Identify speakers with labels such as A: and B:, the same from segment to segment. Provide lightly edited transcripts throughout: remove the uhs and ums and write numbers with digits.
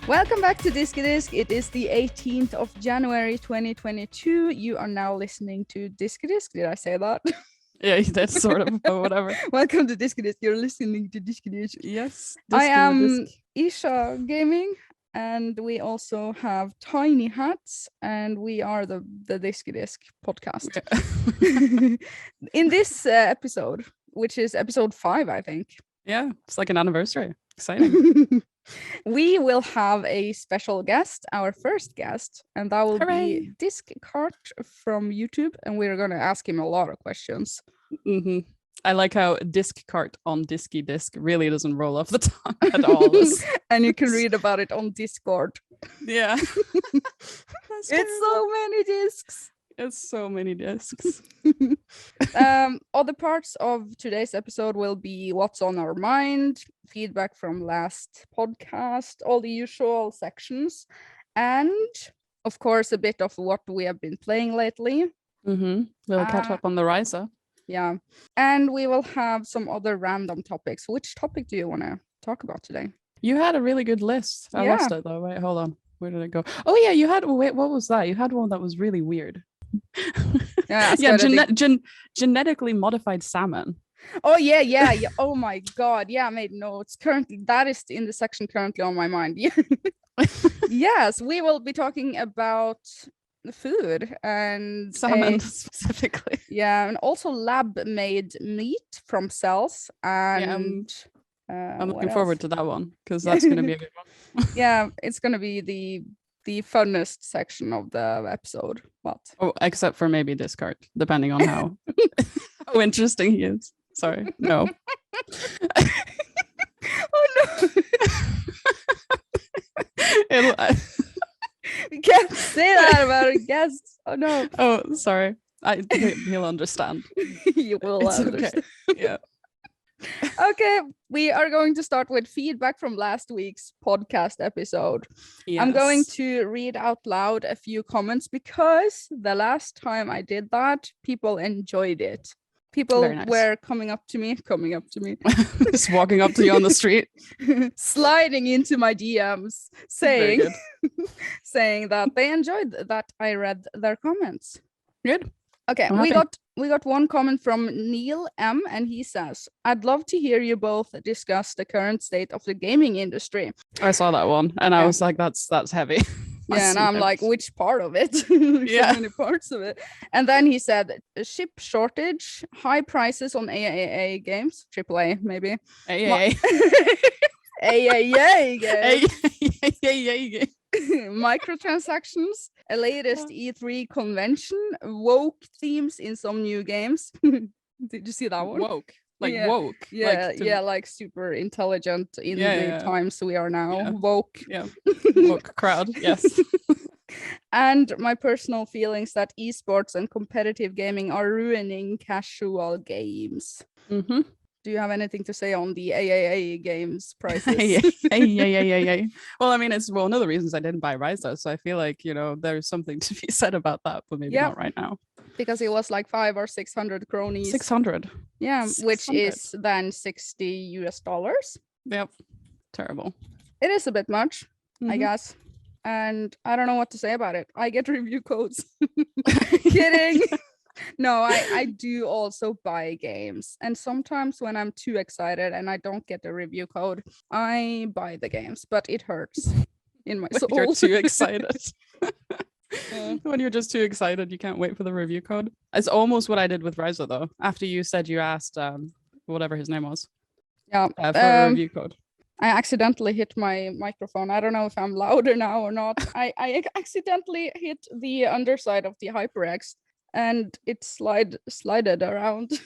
A: Welcome back to Diskydisk. It is the 18th of January 2022. You are now listening to Diskydisk. Did I say that?
B: Yeah, that's sort of, but whatever.
A: Welcome to Diskydisk. You're listening to Diskydisk.
B: Yes.
A: I am Ircha Gaming, and we also have Tinyhats, and we are the Diskydisk podcast. Yeah. In this episode, which is episode 5, I think.
B: Yeah, it's like an anniversary. Exciting.
A: We will have a special guest, our first guest, and that will be Discard from YouTube, and we're going to ask him a lot of questions.
B: Mm-hmm. I like how Discard on Diskydisk really doesn't roll off the tongue at all.
A: And you can read about it on Discord.
B: Yeah.
A: It's so many discs.
B: It's so many discs.
A: Other parts of today's episode will be what's on our mind, feedback from last podcast, all the usual sections, and of course a bit of what we have been playing lately.
B: Mm-hmm. We'll catch up on the Ryza.
A: Yeah, and we will have some other random topics. Which topic do you want to talk about today?
B: You had a really good list. I lost it though. Wait, hold on. Where did it go? Oh yeah, you had. Wait, what was that? You had one that was really weird.
A: Yeah,
B: genetically modified salmon.
A: Oh yeah. Oh my god, yeah, I made notes. Currently, that is in the section currently on my mind. Yeah. Yes, we will be talking about food and
B: salmon specifically.
A: Yeah, and also lab-made meat from cells. And
B: I'm looking forward to that one because that's going to be a good one.
A: Yeah, it's going to be the funnest section of the episode. What?
B: Oh, except for maybe Discard, depending on how interesting he is. Sorry, no.
A: Oh no! You can't say that about a guest. Oh no!
B: Oh, sorry. He'll understand.
A: You will understand.
B: Okay. Yeah.
A: Okay, we are going to start with feedback from last week's podcast episode. Yes. I'm going to read out loud a few comments because the last time I did that, people enjoyed it. People were coming up to me,
B: just walking up to you on the street,
A: sliding into my DMs, saying that they enjoyed that I read their comments.
B: Good.
A: Okay, we got one comment from Neil M, and he says, "I'd love to hear you both discuss the current state of the gaming industry."
B: I saw that one, and I was like, "That's heavy."
A: Yeah, and I'm like, which part of it? So many parts of it. And then he said, "Chip shortage, high prices on AAA games, AAA maybe."
B: AAA.
A: AAA games. Microtransactions, a latest E3 convention, woke themes in some new games. Did you see that one?
B: Woke. Woke.
A: Yeah, like super intelligent in the times we are now. Yeah. Woke.
B: Yeah. Woke crowd. Yes.
A: And my personal feelings that esports and competitive gaming are ruining casual games.
B: Mm-hmm.
A: Do you have anything to say on the AAA games prices?
B: Yeah. Well, I mean, it's one of the reasons I didn't buy Ryza, so I feel like, there's something to be said about that, but maybe not right now. Because
A: it was like 500 or 600 cronies.
B: 600.
A: Yeah, 600. Which is then $60.
B: Yep. Terrible.
A: It is a bit much, I guess. And I don't know what to say about it. I get review codes. Kidding. No, I do also buy games, and sometimes when I'm too excited and I don't get the review code, I buy the games, but it hurts in my soul.
B: You're too excited. When you're just too excited, you can't wait for the review code. It's almost what I did with Ryza though. After you said you asked whatever his name was,
A: for
B: a review code.
A: I accidentally hit my microphone. I don't know if I'm louder now or not. I accidentally hit the underside of the HyperX. And it slided around.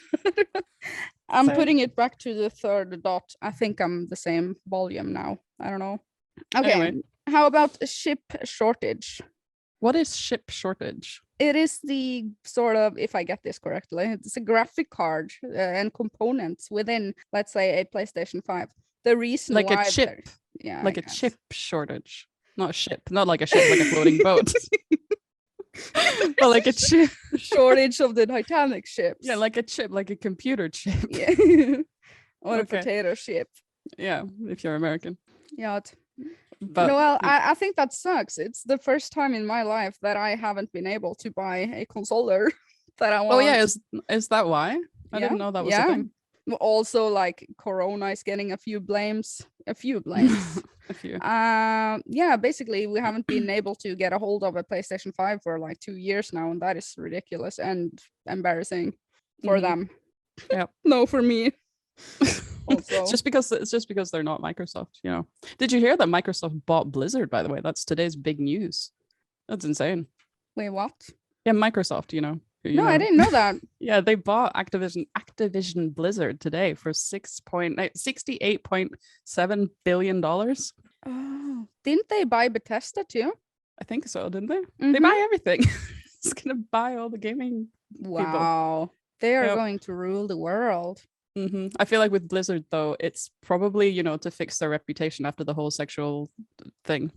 A: I'm putting it back to the third dot. I think I'm the same volume now. I don't know. Okay. Anyway. How about a chip shortage?
B: What is chip shortage?
A: It is the sort of, if I get this correctly, it's a graphic card and components within, let's say, a PlayStation 5. The reason
B: like
A: why
B: a chip. Like a chip shortage. Not a ship. Not like a ship, like a floating boat. But like a chip
A: shortage of the Titanic ships.
B: Yeah, like a chip, like a computer chip.
A: Yeah. Or a potato chip.
B: Yeah, if you're American.
A: Yeah.
B: But
A: well, I think that sucks. It's the first time in my life that I haven't been able to buy a consoler that I want.
B: oh yeah, is that why? I
A: Yeah,
B: didn't know that was a
A: yeah.
B: thing.
A: Also, like Corona is getting a few blames. A few blames.
B: A few.
A: Yeah, basically we haven't been able to get a hold of a PlayStation 5 for like 2 years now, and that is ridiculous and embarrassing for
B: Mhm.
A: them.
B: Yep.
A: No, for me. Also.
B: It's just because they're not Microsoft, you know. Did you hear that Microsoft bought Blizzard, by the way? That's today's big news. That's insane.
A: Wait, what?
B: Yeah, Microsoft, you know.
A: No, I didn't know that.
B: Yeah, they bought Activision Blizzard today for $68.7 billion.
A: Oh, didn't they buy Bethesda too?
B: I think so, didn't they? They buy everything. It's gonna buy all the gaming people.
A: Wow, they are
B: Yep.
A: going to rule the world.
B: I feel like with Blizzard though, it's probably, you know, to fix their reputation after the whole sexual thing.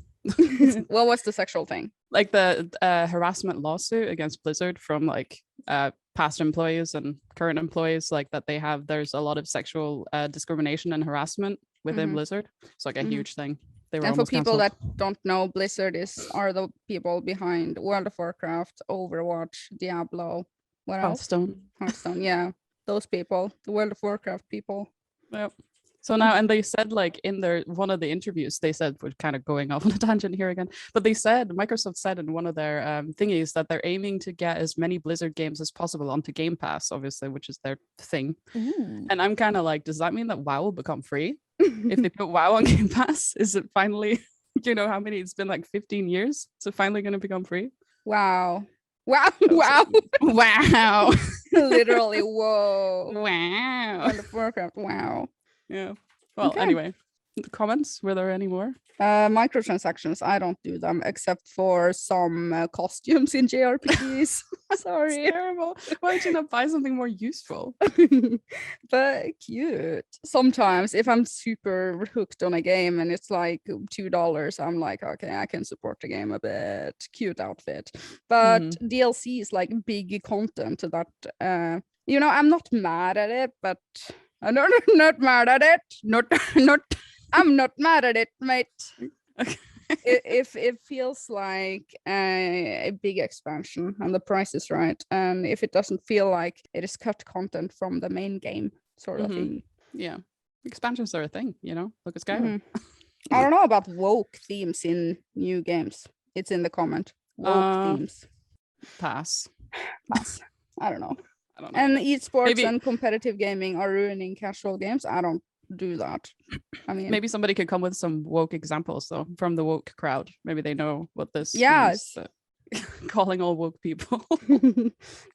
A: What was the sexual thing?
B: Like the harassment lawsuit against Blizzard from like past employees and current employees, like that there's a lot of sexual discrimination and harassment within Blizzard. It's like a huge thing. They were
A: And for people
B: canceled.
A: that don't know, Blizzard are the people behind World of Warcraft, Overwatch, Diablo, what else? Hearthstone, yeah. Those people, the World of Warcraft people.
B: Yep. So now, and they said like in one of the interviews, they said, we're kind of going off on a tangent here again, but Microsoft said in one of their thingies that they're aiming to get as many Blizzard games as possible onto Game Pass, obviously, which is their thing.
A: Ooh.
B: And I'm kind of like, does that mean that WoW will become free? If they put WoW on Game Pass, is it finally, you know, it's been like 15 years? So finally going to become free?
A: Wow. Wow.
B: Wow.
A: Literally, whoa.
B: Wow.
A: World of Warcraft, wow.
B: Yeah. Well,
A: Okay.
B: Anyway, the comments, were there any more?
A: Microtransactions, I don't do them except for some costumes in JRPGs. Sorry.
B: Terrible. Why did you not buy something more useful?
A: But cute. Sometimes if I'm super hooked on a game and it's like $2, I'm like, okay, I can support the game a bit. Cute outfit. But DLC is like big content that you know, I'm not mad at it, but I'm not mad at it. I'm not mad at it, mate.
B: Okay.
A: If it feels like a big expansion and the price is right, and if it doesn't feel like it is cut content from the main game, sort of thing.
B: Yeah, expansions are a thing, you know. Look at Skyler.
A: I don't know about woke themes in new games. It's in the comment. Woke themes.
B: Pass.
A: I don't know.
B: I don't know.
A: And esports and competitive gaming are ruining casual games. I don't do that. I mean,
B: maybe somebody could come with some woke examples though from the woke crowd. Maybe they know what this
A: yes
B: means, calling all woke people.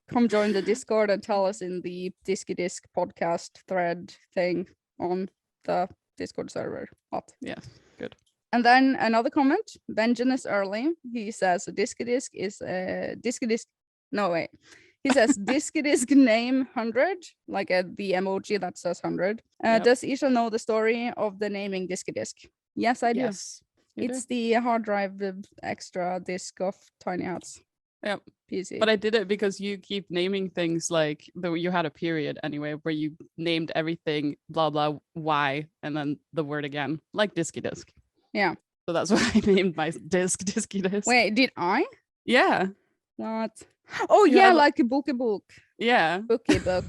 A: Come join the Discord and tell us in the Diskydisk podcast thread thing on the Discord server. What?
B: Yeah, good.
A: And then another comment, Benjamin Early. He says Diskydisk is a Diskydisk. No, wait. He says Diskydisk name 100, like the emoji that says 100. Does Isha know the story of the naming Diskydisk? Yes, I do.
B: Yes,
A: it's the hard drive with extra disk of Tinyhats.
B: Yep.
A: PC.
B: But I did it because you keep naming things like you had a period anyway where you named everything blah blah y and then the word again, like Diskydisk.
A: Yeah.
B: So that's why I named my Diskydisk.
A: Wait, did I?
B: Yeah.
A: What? Oh yeah, like a book.
B: Yeah.
A: Bookie book.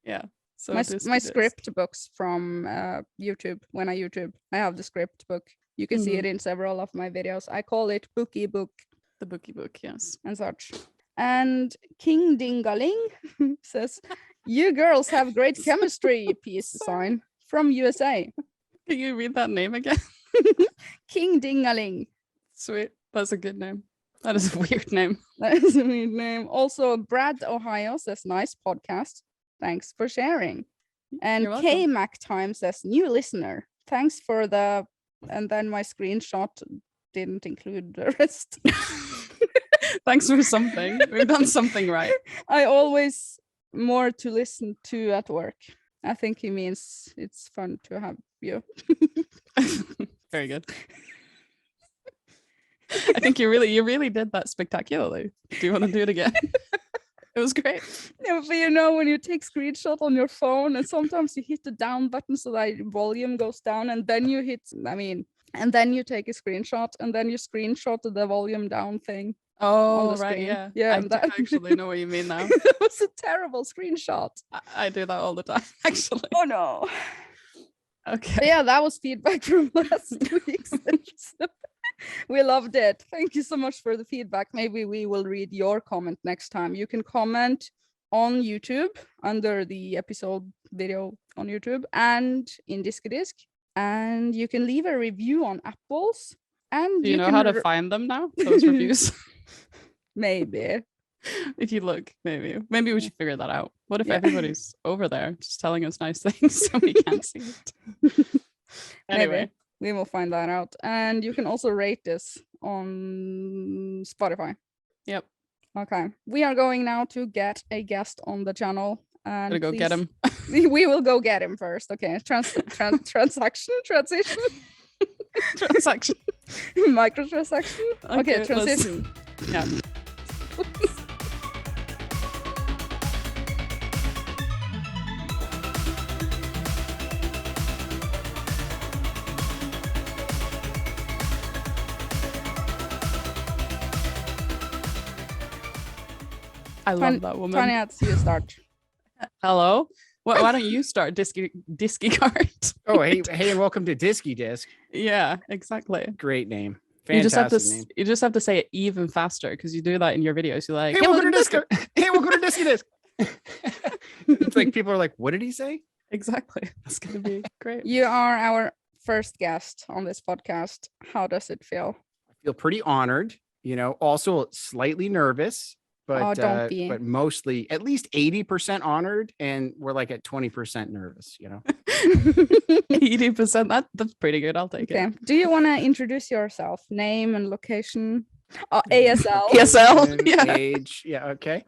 B: Yeah. So
A: my script books from YouTube. When I YouTube, I have the script book. You can see it in several of my videos. I call it Bookie Book.
B: The Bookie Book, yes.
A: And such. And King Dingaling says, "You girls have great chemistry." Peace sign from USA.
B: Can you read that name again?
A: King Dingaling.
B: Sweet. That's a good name. That is a weird name.
A: That is a weird name. Also, Brad Ohio says, "Nice podcast. Thanks for sharing." And K Mac Time says, "New listener. Thanks for the..." And then my screenshot didn't include the rest.
B: Thanks for something. We've done something right.
A: I always more to listen to at work. I think he means it's fun to have you.
B: Very good. I think you really did that spectacularly. Do you want to do it again? It was great.
A: Yeah, but you know, when you take screenshot on your phone and sometimes you hit the down button so that volume goes down and then you hit, I mean, and then you take a screenshot, and then you screenshot the volume down thing.
B: Oh,
A: the
B: right,
A: screen.
B: yeah.
A: Yeah,
B: I
A: and
B: do
A: that-
B: actually know what you mean now.
A: It was a terrible screenshot.
B: I do that all the time, actually.
A: Oh no.
B: Okay.
A: But yeah, that was feedback from last week's episode. We loved it. Thank you so much for the feedback. Maybe we will read your comment next time. You can comment on YouTube under the episode video on YouTube and in Diskydisk. And you can leave a review on Apple's. And
B: Do you know how to find them now? Those reviews?
A: Maybe.
B: If you look, maybe we should figure that out. What if
A: Yeah.
B: everybody's over there just telling us nice things so we can't see it? Anyway,
A: Maybe. We will find that out. And you can also rate this on Spotify.
B: Yep.
A: Okay. We are going now to get a guest on the channel. And
B: Gotta go get him.
A: We will go get him first. Okay. Transition.
B: Transaction.
A: Microtransaction. Okay,
B: let's-
A: transition.
B: Yeah. I love that woman.
A: Tinyhats, you start.
B: Hello. Why don't you start, Disky card?
C: Oh, hey, and welcome to Diskydisk.
B: Yeah, exactly.
C: Great name.
B: You just have
C: Fantastic
B: to
C: name.
B: you just have to say it even faster because you do that in your videos. You're like,
C: Hey, welcome to Hey, welcome to Diskydisk. It's like people are like, what did he say?
B: Exactly. That's gonna be great.
A: You are our first guest on this podcast. How does it feel?
C: I feel pretty honored, also slightly nervous, but
A: don't be.
C: but mostly at least 80% honored, and we're like at 20% nervous,
B: 80%. That's pretty good. I'll take
A: Okay.
B: it.
A: Do you want to introduce yourself? Name and location? ASL.
B: ASL.
C: And
B: Yeah.
C: age. Yeah, okay.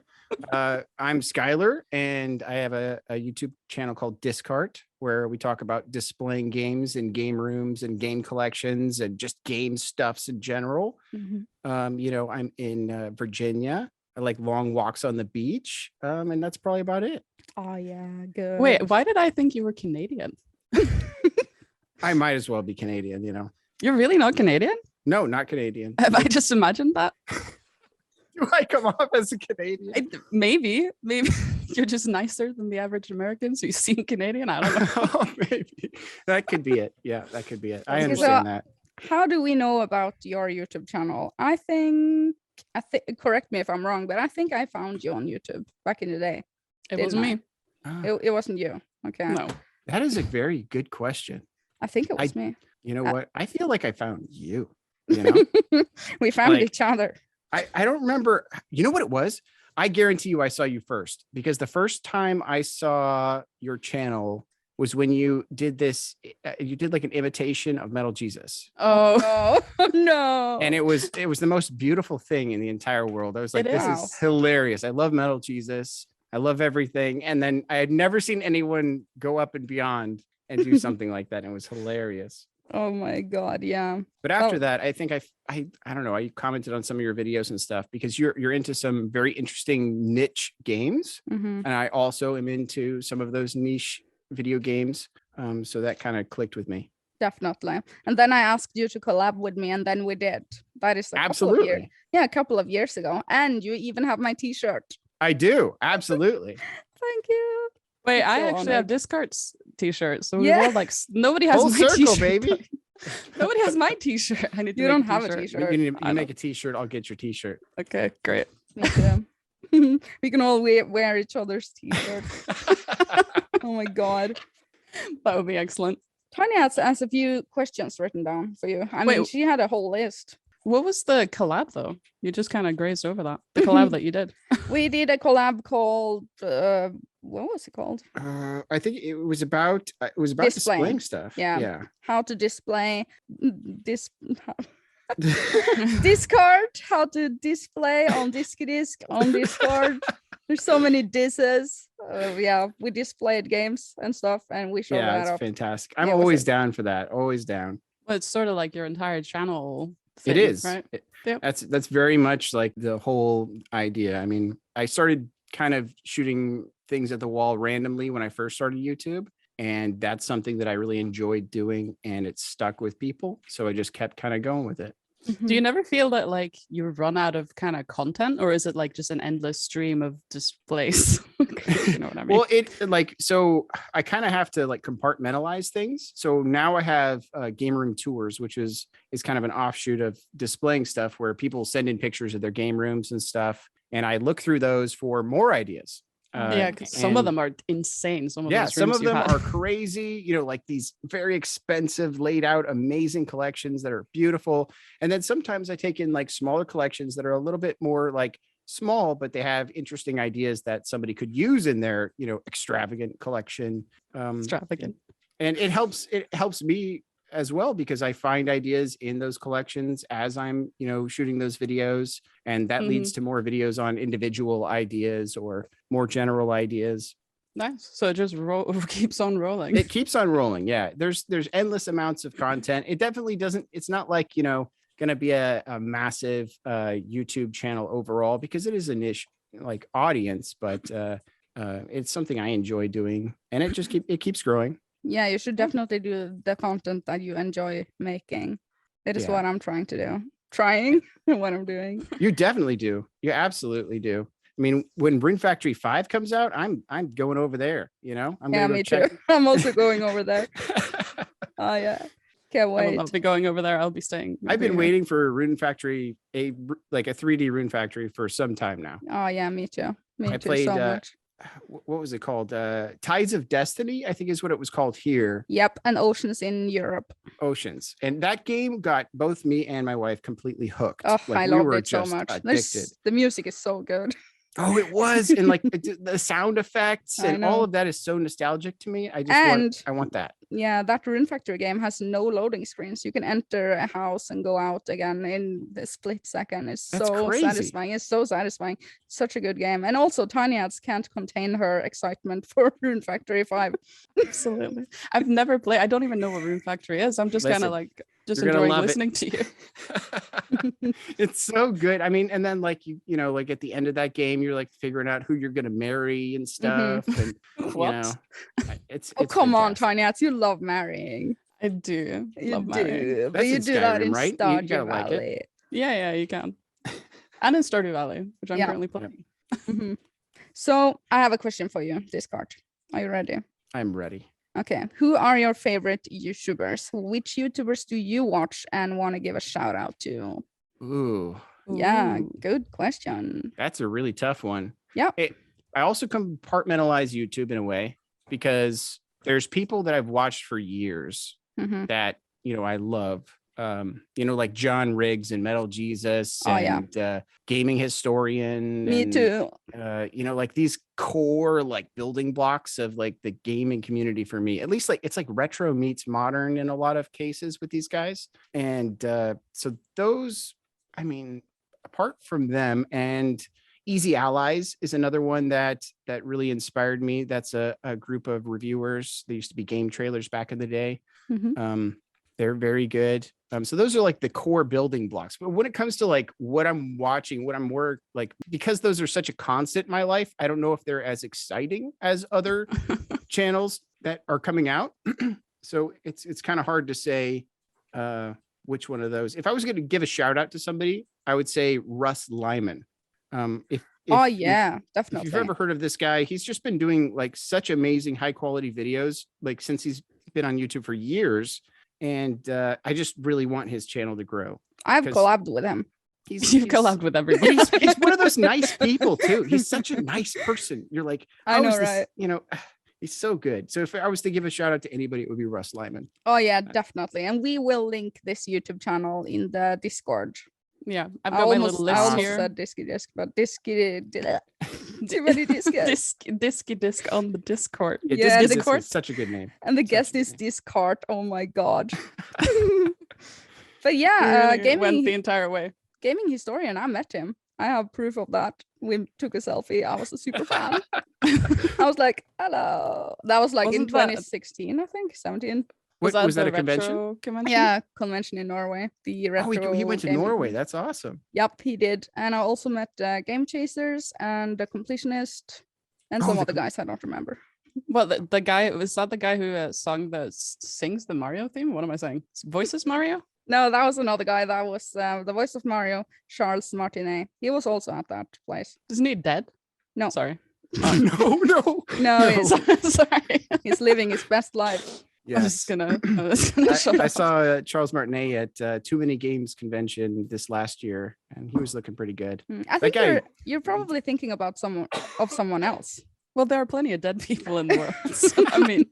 C: I'm Skyler, and I have a YouTube channel called Discart, where we talk about displaying games in game rooms and game collections and just game stuffs in general.
A: Mhm.
C: I'm in Virginia. I like long walks on the beach, and that's probably about it.
A: Oh yeah, good.
B: Wait, why did I think you were Canadian?
C: I might as well be Canadian,
B: You're really not Canadian?
C: No, not Canadian.
B: Have I just imagined that?
C: Do I come off as a Canadian?
B: Maybe you're just nicer than the average American, so you seem Canadian. I don't know.
C: Oh, maybe that could be it. Yeah, that could be it. I
A: Okay,
C: understand that.
A: How do we know about your YouTube channel? I think correct me if I'm wrong, but I think I found you on YouTube back in the day.
B: It
A: Didn't
B: wasn't
A: I?
B: me.
C: Oh,
A: It wasn't you. Okay.
B: No.
C: that is a very good question.
A: I think it was me.
C: You know
A: Uh,
C: what? I feel like I found you. You know,
A: We found
C: Like-
A: each other.
C: I don't remember. You know what it was? I guarantee you I saw you first, because the first time I saw your channel was when you did this. You did like an imitation of Metal Jesus,
B: Oh,
A: Oh no.
C: and it was the most beautiful thing in the entire world. I was like,
B: It
C: this
A: is.
C: is hilarious. I love Metal Jesus. I love everything. And then I had never seen anyone go up and beyond and do something like that. And it was hilarious.
A: Oh my god, yeah.
C: But after
A: Oh.
C: that, I think I don't know. I commented on some of your videos and stuff because you're into some very interesting niche games,
A: Hmm.
C: and I also am into some of those niche video games. So that kind of clicked with me.
A: Definitely. And then I asked you to collab with me, and then we did. That is a couple of years ago. And you even have my t-shirt.
C: I do. Absolutely.
A: Thank you.
B: wait, I
A: So
B: actually have
A: honored.
B: Discard's t-shirt. So we
A: Yeah.
B: all like nobody has
C: Full
B: my
C: circle,
B: t-shirt.
C: baby.
B: Nobody has my t-shirt. I need to
A: You
B: make
A: don't have a
C: You,
A: t-shirt.
C: can,
B: I
C: you make a t-shirt. I'll get your t-shirt.
B: Okay, great.
A: Me too. We can all wear each other's t-shirts. Oh my god.
B: That would be excellent.
A: Tanya has a few questions written down for you. I mean,
B: Wait.
A: she had a whole list.
B: What was the collab though? You just kind of grazed over that. The collab that you did.
A: We did a collab called what was it called?
C: I think it was about
A: Displaying.
C: displaying stuff.
A: Yeah.
C: Yeah.
A: How to display this Discard, how to display on Diskydisk on Discord. There's so many disses. Yeah, we displayed games and stuff, and we showed
C: Yeah,
A: that
C: it's
A: up.
C: fantastic. I'm
A: Yeah, was
C: always
A: it?
C: down for that. Always down.
B: Well, it's sort of like your entire channel.
C: It
B: thing,
C: is.
B: right. Yep.
C: That's very much like the whole idea. I mean, I started kind of shooting things at the wall randomly when I first started YouTube, And that's something that I really enjoyed doing, and it stuck with people. So I just kept kind of going with it.
B: Do you never feel that like you run out of kind of content, or is it like just an endless stream of displays? You know what I mean?
C: Well, so I kind of have to like compartmentalize things. So now I have game room tours, which is kind of an offshoot of displaying stuff where people send in pictures of their game rooms and stuff. And I look through those for more ideas.
B: Yeah, because some of them are insane. Some of
C: some of them are crazy, like these very expensive, laid out, amazing collections that are beautiful. And then sometimes I take in like smaller collections that are a little bit more like small, but they have interesting ideas that somebody could use in their, extravagant collection.
B: Extravagant.
C: And it helps me as well, because I find ideas in those collections as I'm, shooting those videos, and that leads to more videos on individual ideas or more general ideas.
B: Nice. So it just keeps on rolling.
C: It keeps on rolling. Yeah. There's endless amounts of content. It definitely doesn't, it's not like, going to be a massive YouTube channel overall, because it is a niche like audience, but it's something I enjoy doing, and it keeps growing.
A: Yeah, you should definitely do the content that you enjoy making. It is what I'm trying to do. What I'm doing.
C: You definitely do. You absolutely do. I mean, when Rune Factory 5 comes out, I'm going over there, I'm
A: yeah, me too. I'm also going over there. Oh yeah. Can't wait.
B: I will not be going over there. I'll be staying.
C: I've been waiting for Rune Factory, a 3D Rune Factory for some time now.
A: Oh yeah, me too. I
C: played
A: so much.
C: What was it called? Tides of Destiny, I think is what it was called here.
A: Yep, and Oceans in Europe.
C: Oceans. And that game got both me and my wife completely hooked.
A: Oh, I loved it so much. The music is so good.
C: Oh, it was. And like the sound effects and all of that is so nostalgic to me. I want that.
A: Yeah, that Rune Factory game has no loading screens. You can enter a house and go out again in the split second. That's so crazy. Satisfying. It's so satisfying. Such a good game. And also Tinyhats can't contain her excitement for Rune Factory 5.
B: Absolutely. I've never played. I don't even know what Rune Factory is. I'm just kind of like enjoying listening to you.
C: It's so good. I mean, and then like like at the end of that game, you're like figuring out who you're gonna marry and stuff. And
B: what?
C: It's
A: come on, Tinyhats, you love marrying.
B: I do.
A: Love marrying. But you do that in
C: right?
A: Stardew Valley.
B: Like yeah, you can. And in Stardew Valley, which I'm currently playing.
A: So I have a question for you, Discard. Are you ready?
C: I'm ready.
A: Okay. Who are your favorite YouTubers? Which YouTubers do you watch and want to give a shout out to?
C: Ooh.
A: Yeah, good question.
C: That's a really tough one.
A: Yeah.
C: I also compartmentalize YouTube in a way, because there's people that I've watched for years that, I love. Like John Riggs and Metal Jesus and Gaming Historian.
A: Me too.
C: Like these core like building blocks of like the gaming community for me. At least like it's like retro meets modern in a lot of cases with these guys. And so those, I mean, apart from them, and Easy Allies is another one that really inspired me. That's a group of reviewers. They used to be game trailers back in the day. They're very good. So those are like the core building blocks. But when it comes to like what I'm watching, what I'm more like, because those are such a constant in my life, I don't know if they're as exciting as other channels that are coming out. So it's kind of hard to say which one of those. If I was going to give a shout out to somebody, I would say Russ Lyman.
A: Definitely.
C: If you've ever heard of this guy, he's just been doing like such amazing high quality videos, like since he's been on YouTube for years. And I just really want his channel to grow.
A: I've collabed with him.
B: You've collabed with everybody.
C: He's one of those nice people too. He's such a nice person. You're like,
A: I know, right?
C: He's so good. So if I was to give a shout out to anybody, it would be Russ Lyman.
A: Oh yeah, definitely. And we will link this YouTube channel in the Discord.
B: Yeah, I've got my little list here.
A: I almost said Diskydisk, but too many Diskydisk.
B: Diskydisk on the Discord.
C: Yeah, Discord is such a good name.
A: And the guest is Discard. Oh my god. But yeah, gaming
B: went the entire way.
A: Gaming historian. I met him. I have proof of that. We took a selfie. I was a super fan. I was like, hello. That was like in 2016, I think, 17.
C: Was that a convention?
A: Yeah, convention in Norway. The retro.
C: He went to Norway. That's awesome.
A: Yep, he did. And I also met Game Chasers and the Completionist and some other guys I don't remember.
B: Well, the guy, was that the guy who sings the Mario theme? What am I saying? Voices Mario?
A: No, that was another guy. That was the voice of Mario, Charles Martinet. He was also at that place.
B: Isn't he dead?
A: No.
B: Sorry.
C: No.
A: No,
B: Sorry.
A: he's living his best life.
C: Yeah.
B: I'm just gonna shut
C: I
B: up.
C: saw Charles Martinet at Too Many Games convention this last year, and he was looking pretty good.
A: I think
C: guy-
A: you're probably thinking about someone else.
B: Well, there are plenty of dead people in the world. So, I mean,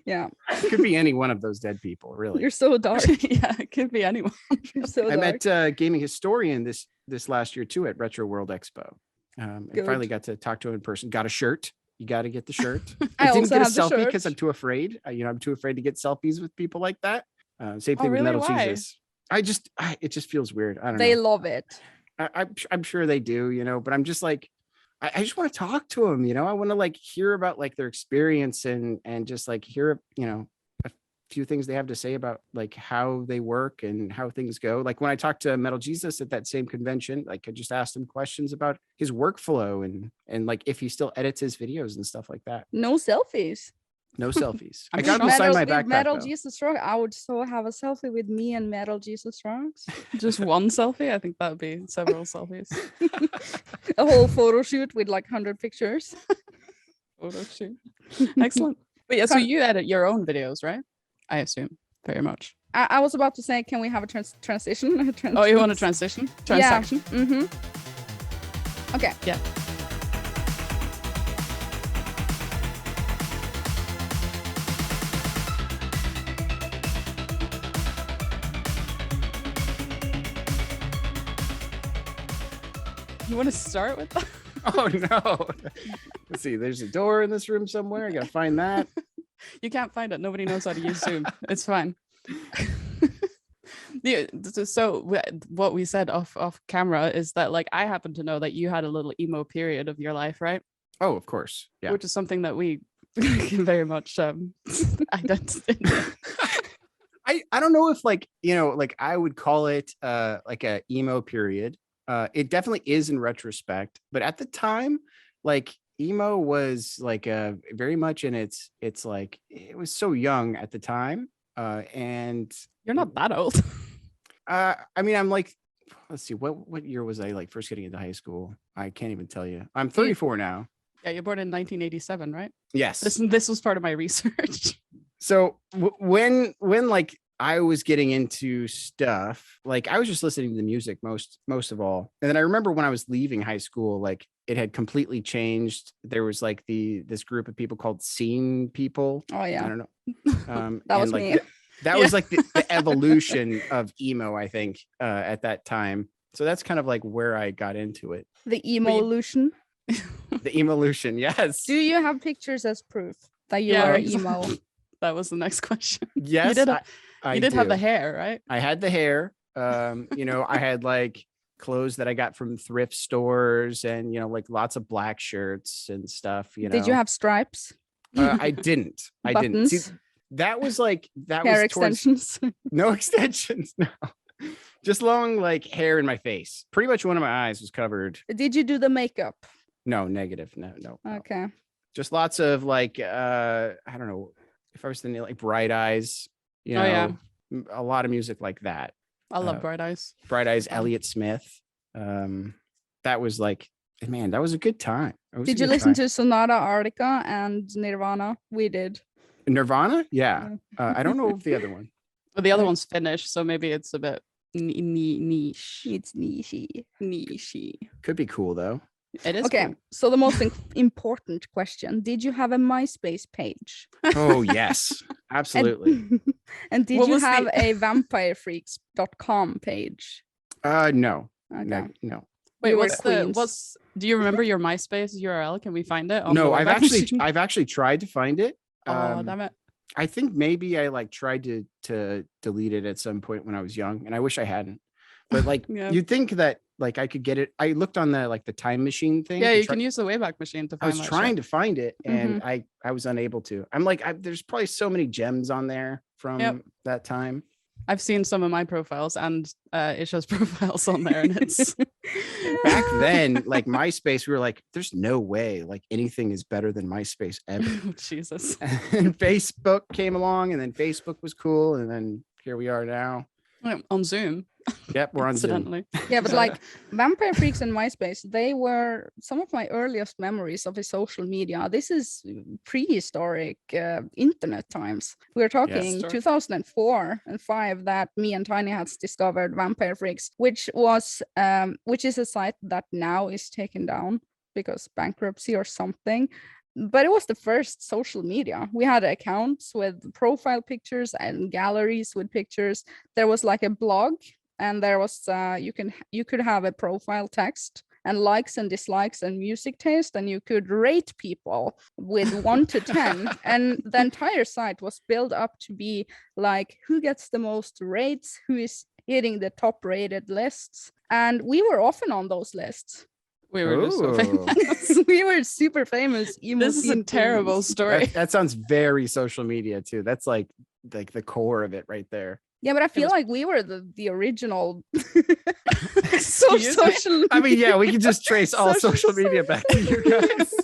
A: Yeah,
C: It could be any one of those dead people, really.
A: you're so dark.
B: yeah, it could be anyone.
A: You're so
C: I
A: dark.
C: met a gaming historian this last year too at Retro World Expo. I
A: Good.
C: finally got to talk to him in person. Got a shirt. You got to get the shirt.
A: I
C: didn't
A: also
C: get a
A: have the
C: selfie
A: shirt.
C: because I'm too afraid. I'm too afraid to get selfies with people like that. Same thing with
B: really?
C: Metal
B: Why?
C: Jesus. It just feels weird. I don't
A: They
C: know.
A: love it.
C: I'm sure they do, but I'm just like, I just want to talk to them, I want to like hear about like their experience and just like hear, a few things they have to say about like how they work and how things go. Like when I talked to Metal Jesus at that same convention, like I just asked him questions about his workflow and like if he still edits his videos and stuff like that.
A: No selfies.
C: No selfies. I
B: I'm
C: got him to sign my
A: with
C: backpack.
A: Metal
C: though.
A: Jesus Rock. I would so have a selfie with me and Metal Jesus Rocks.
B: Just one selfie? I think that would be several selfies.
A: A whole photo shoot with like 100 pictures.
B: Photo shoot. Excellent. But yeah, so you edit your own videos, right? I assume very much.
A: I was about to say, can we have a transition?
B: Oh, you want a transition? Transaction?
A: Mm-hmm. Okay.
B: Yeah. You want to start with that?
C: Oh no. Let's see. There's a door in this room somewhere. I gotta find that.
B: You can't find it. Nobody knows how to use Zoom. It's fine. Yeah, so what we said off camera is that like I happen to know that you had a little emo period of your life, right?
C: Oh, of course. Yeah.
B: Which is something that we very much identify.
C: I don't know if like like I would call it like a emo period. It definitely is in retrospect, but at the time, like emo was like very much in its like it was so young at the time. And
B: You're not that old.
C: I mean, I'm like, let's see, what year was I like first getting into high school? I can't even tell you. I'm 34 now.
B: Yeah, you're born in 1987, right?
C: Yes.
B: This was part of my research.
C: So when like I was getting into stuff, like I was just listening to the music most of all. And then I remember when I was leaving high school, like it had completely changed. There was like this group of people called scene people.
A: Oh yeah.
C: I don't know.
A: That was
C: like
A: me.
C: that was like the evolution of emo, I think, at that time. So that's kind of like where I got into it.
A: The emo-lution.
C: The evolution, yes.
A: Do you have pictures as proof that you
B: Yeah,
A: are
B: exactly.
A: emo?
B: That was the next question.
C: Yes,
B: You did,
C: I
B: you did have the
C: do.
B: hair, right?
C: I had the hair. I had like clothes that I got from thrift stores and like lots of black shirts and stuff.
A: Did you have stripes?
C: I didn't. I didn't. See,
A: Buttons?
C: that was like that
A: Hair
C: was towards
A: extensions?
C: no extensions. No, just long like hair in my face. Pretty much one of my eyes was covered.
A: Did you do the makeup?
C: No, negative. No.
A: Okay.
C: Just lots of like I don't know if I was thinking like Bright Eyes.
B: Yeah.
C: A lot of music like that.
B: I love Bright Eyes.
C: Bright Eyes, Elliott Smith. That was like, man, that was a good time.
A: Did you listen to Sonata Arctica and Nirvana? We did.
C: Nirvana? Yeah. I don't know the other one.
B: But the other one's Finnish, so maybe it's a bit niche.
A: It's niche.
B: Niche.
C: Could be cool though.
B: It is.
A: Okay,
B: cool.
A: so the most important question: did you have a MySpace page?
C: Oh yes, absolutely.
A: And did
B: What
A: you
B: was the-
A: have a vampirefreaks.com page?
C: No,
A: Okay.
C: no.
B: Wait,
A: You were
B: what's
A: queens.
B: do you remember your MySpace URL? Can we find it? on
C: No,
B: the
C: I've
B: Wayback Machine?
C: actually tried to find it.
B: Oh, damn it.
C: I think maybe I like tried to delete it at some point when I was young, and I wish I hadn't. But like
B: Yeah.
C: you'd think that like I could get it. I looked on the time machine thing.
B: Yeah,
C: to
B: you
C: try-
B: can use the Wayback Machine to
C: I
B: find
C: was trying to find it and
A: Mm-hmm.
C: I was unable to. I'm like, there's probably so many gems on there from
B: Yep.
C: that time.
B: I've seen some of my profiles and Isha's profiles on there, and it's
C: Back then, like MySpace, we were like, there's no way like anything is better than MySpace ever.
B: Jesus.
C: And Facebook came along, and then Facebook was cool, and then here we are now.
B: On Zoom.
C: Yep, we're on Zoom.
B: Incidentally.
A: Yeah, but like Vampire Freaks and MySpace, they were some of my earliest memories of the social media. This is prehistoric internet times. We're talking 2004 and 5 that me and Tinyhats discovered Vampire Freaks, which is a site that now is taken down because bankruptcy or something. But it was the first social media. We had accounts with profile pictures and galleries with pictures. There was like a blog, and there was you could have a profile text and likes and dislikes and music taste, and you could rate people with 1 to 10. And the entire site was built up to be like who gets the most rates, who is hitting the top rated lists, and we were often on those lists.
B: We were just so famous.
A: We were super famous.
B: This is a terrible story.
C: That sounds very social media too. That's like the core of it right there.
A: Yeah, but I feel like we were the original social.
C: I mean, yeah, we can just trace all social media back to you guys.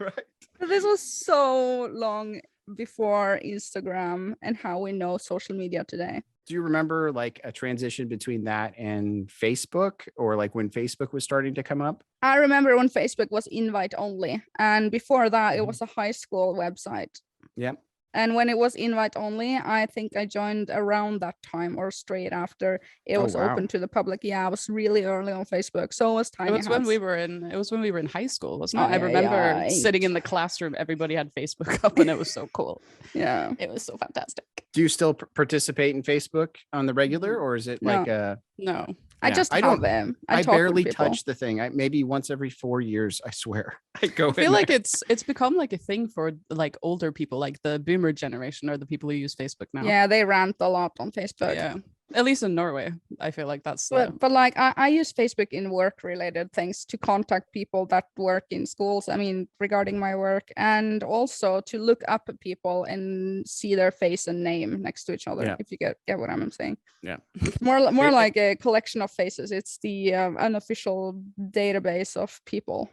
C: Right.
A: This was so long before Instagram and how we know social media today.
C: Do you remember like a transition between that and Facebook, or like when Facebook was starting to come up?
A: I remember when Facebook was invite only, and before that it was a high school website.
C: Yep.
A: And when it was invite only, I think I joined around that time or straight after it was open to the public. Yeah, I was really early on Facebook. So was Tiny
B: It was when we were in high school, wasn't it? I remember sitting in the classroom, everybody had Facebook up, and it was so cool.
A: Yeah.
B: It was so fantastic.
C: Do you still participate in Facebook on the regular, or is it like a
B: No.
A: I just have them.
C: I barely touch the thing. Maybe once every 4 years, I swear. I feel
B: like it's become like a thing for like older people, like the boomer generation, or the people who use Facebook now.
A: Yeah, they rant a lot on Facebook.
B: Yeah. At least in Norway, I feel like that's.
A: But like I use Facebook in work-related things to contact people that work in schools. I mean, regarding my work, and also to look up people and see their face and name next to each other. Yeah. If you get what I'm saying.
C: Yeah.
A: More like a collection of faces. It's the unofficial database of people.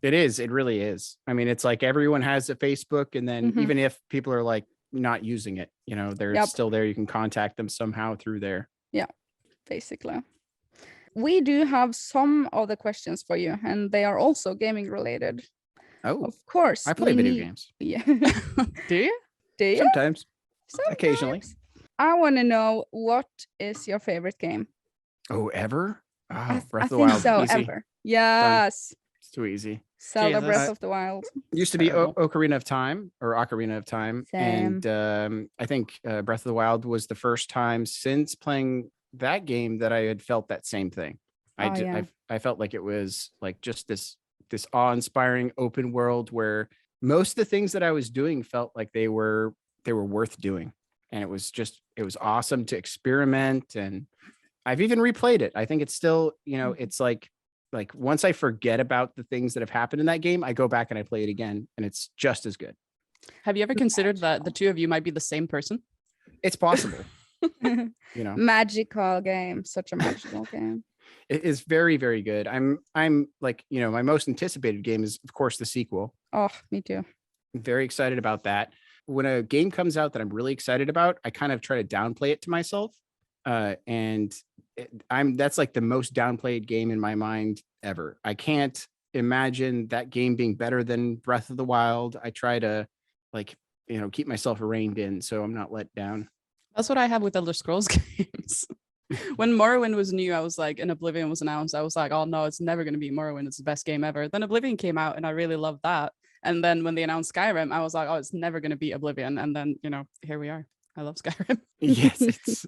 C: It is. It really is. I mean, it's like everyone has a Facebook, and then even if people are like not using it, you know, they're still there. You can contact them somehow through there.
A: Yeah, basically. We do have some other questions for you, and they are also gaming related.
C: Oh,
A: of course.
C: I play video games.
A: Yeah.
B: Do you?
C: Sometimes. Occasionally.
A: I want to know, what is your favorite game?
C: Oh, ever? Oh, Breath of the Wild.
A: So
C: easy.
A: Ever. Yes.
C: Done. It's too easy.
A: Zelda Breath of the Wild.
C: Used to be Ocarina of Time.
A: Same.
C: And I think Breath of the Wild was the first time since playing that game that I had felt that same thing. I felt like it was like just this awe-inspiring open world where most of the things that I was doing felt like they were worth doing, and it was awesome to experiment. And I've even replayed it. I think it's still, you know, it's like once I forget about the things that have happened in that game, I go back and I play it again, and it's just as good.
B: Have you ever considered that the two of you might be the same person?
C: It's possible. You know,
A: magical game, such a magical game.
C: It is very, very good. I'm like, you know, my most anticipated game is of course the sequel.
A: Oh, me too.
C: I'm very excited about that. When a game comes out that I'm really excited about, I kind of try to downplay it to myself. That's like the most downplayed game in my mind ever. I can't imagine that game being better than Breath of the Wild. I try to keep myself reined in so I'm not let down.
B: That's what I have with Elder Scrolls games. When Morrowind was new, I was like, and Oblivion was announced, I was like, oh no, it's never going to be Morrowind. It's the best game ever. Then Oblivion came out and I really loved that. And then when they announced Skyrim, I was like, oh, it's never going to be Oblivion. And then, you know, here we are. I love Skyrim.
C: Yes,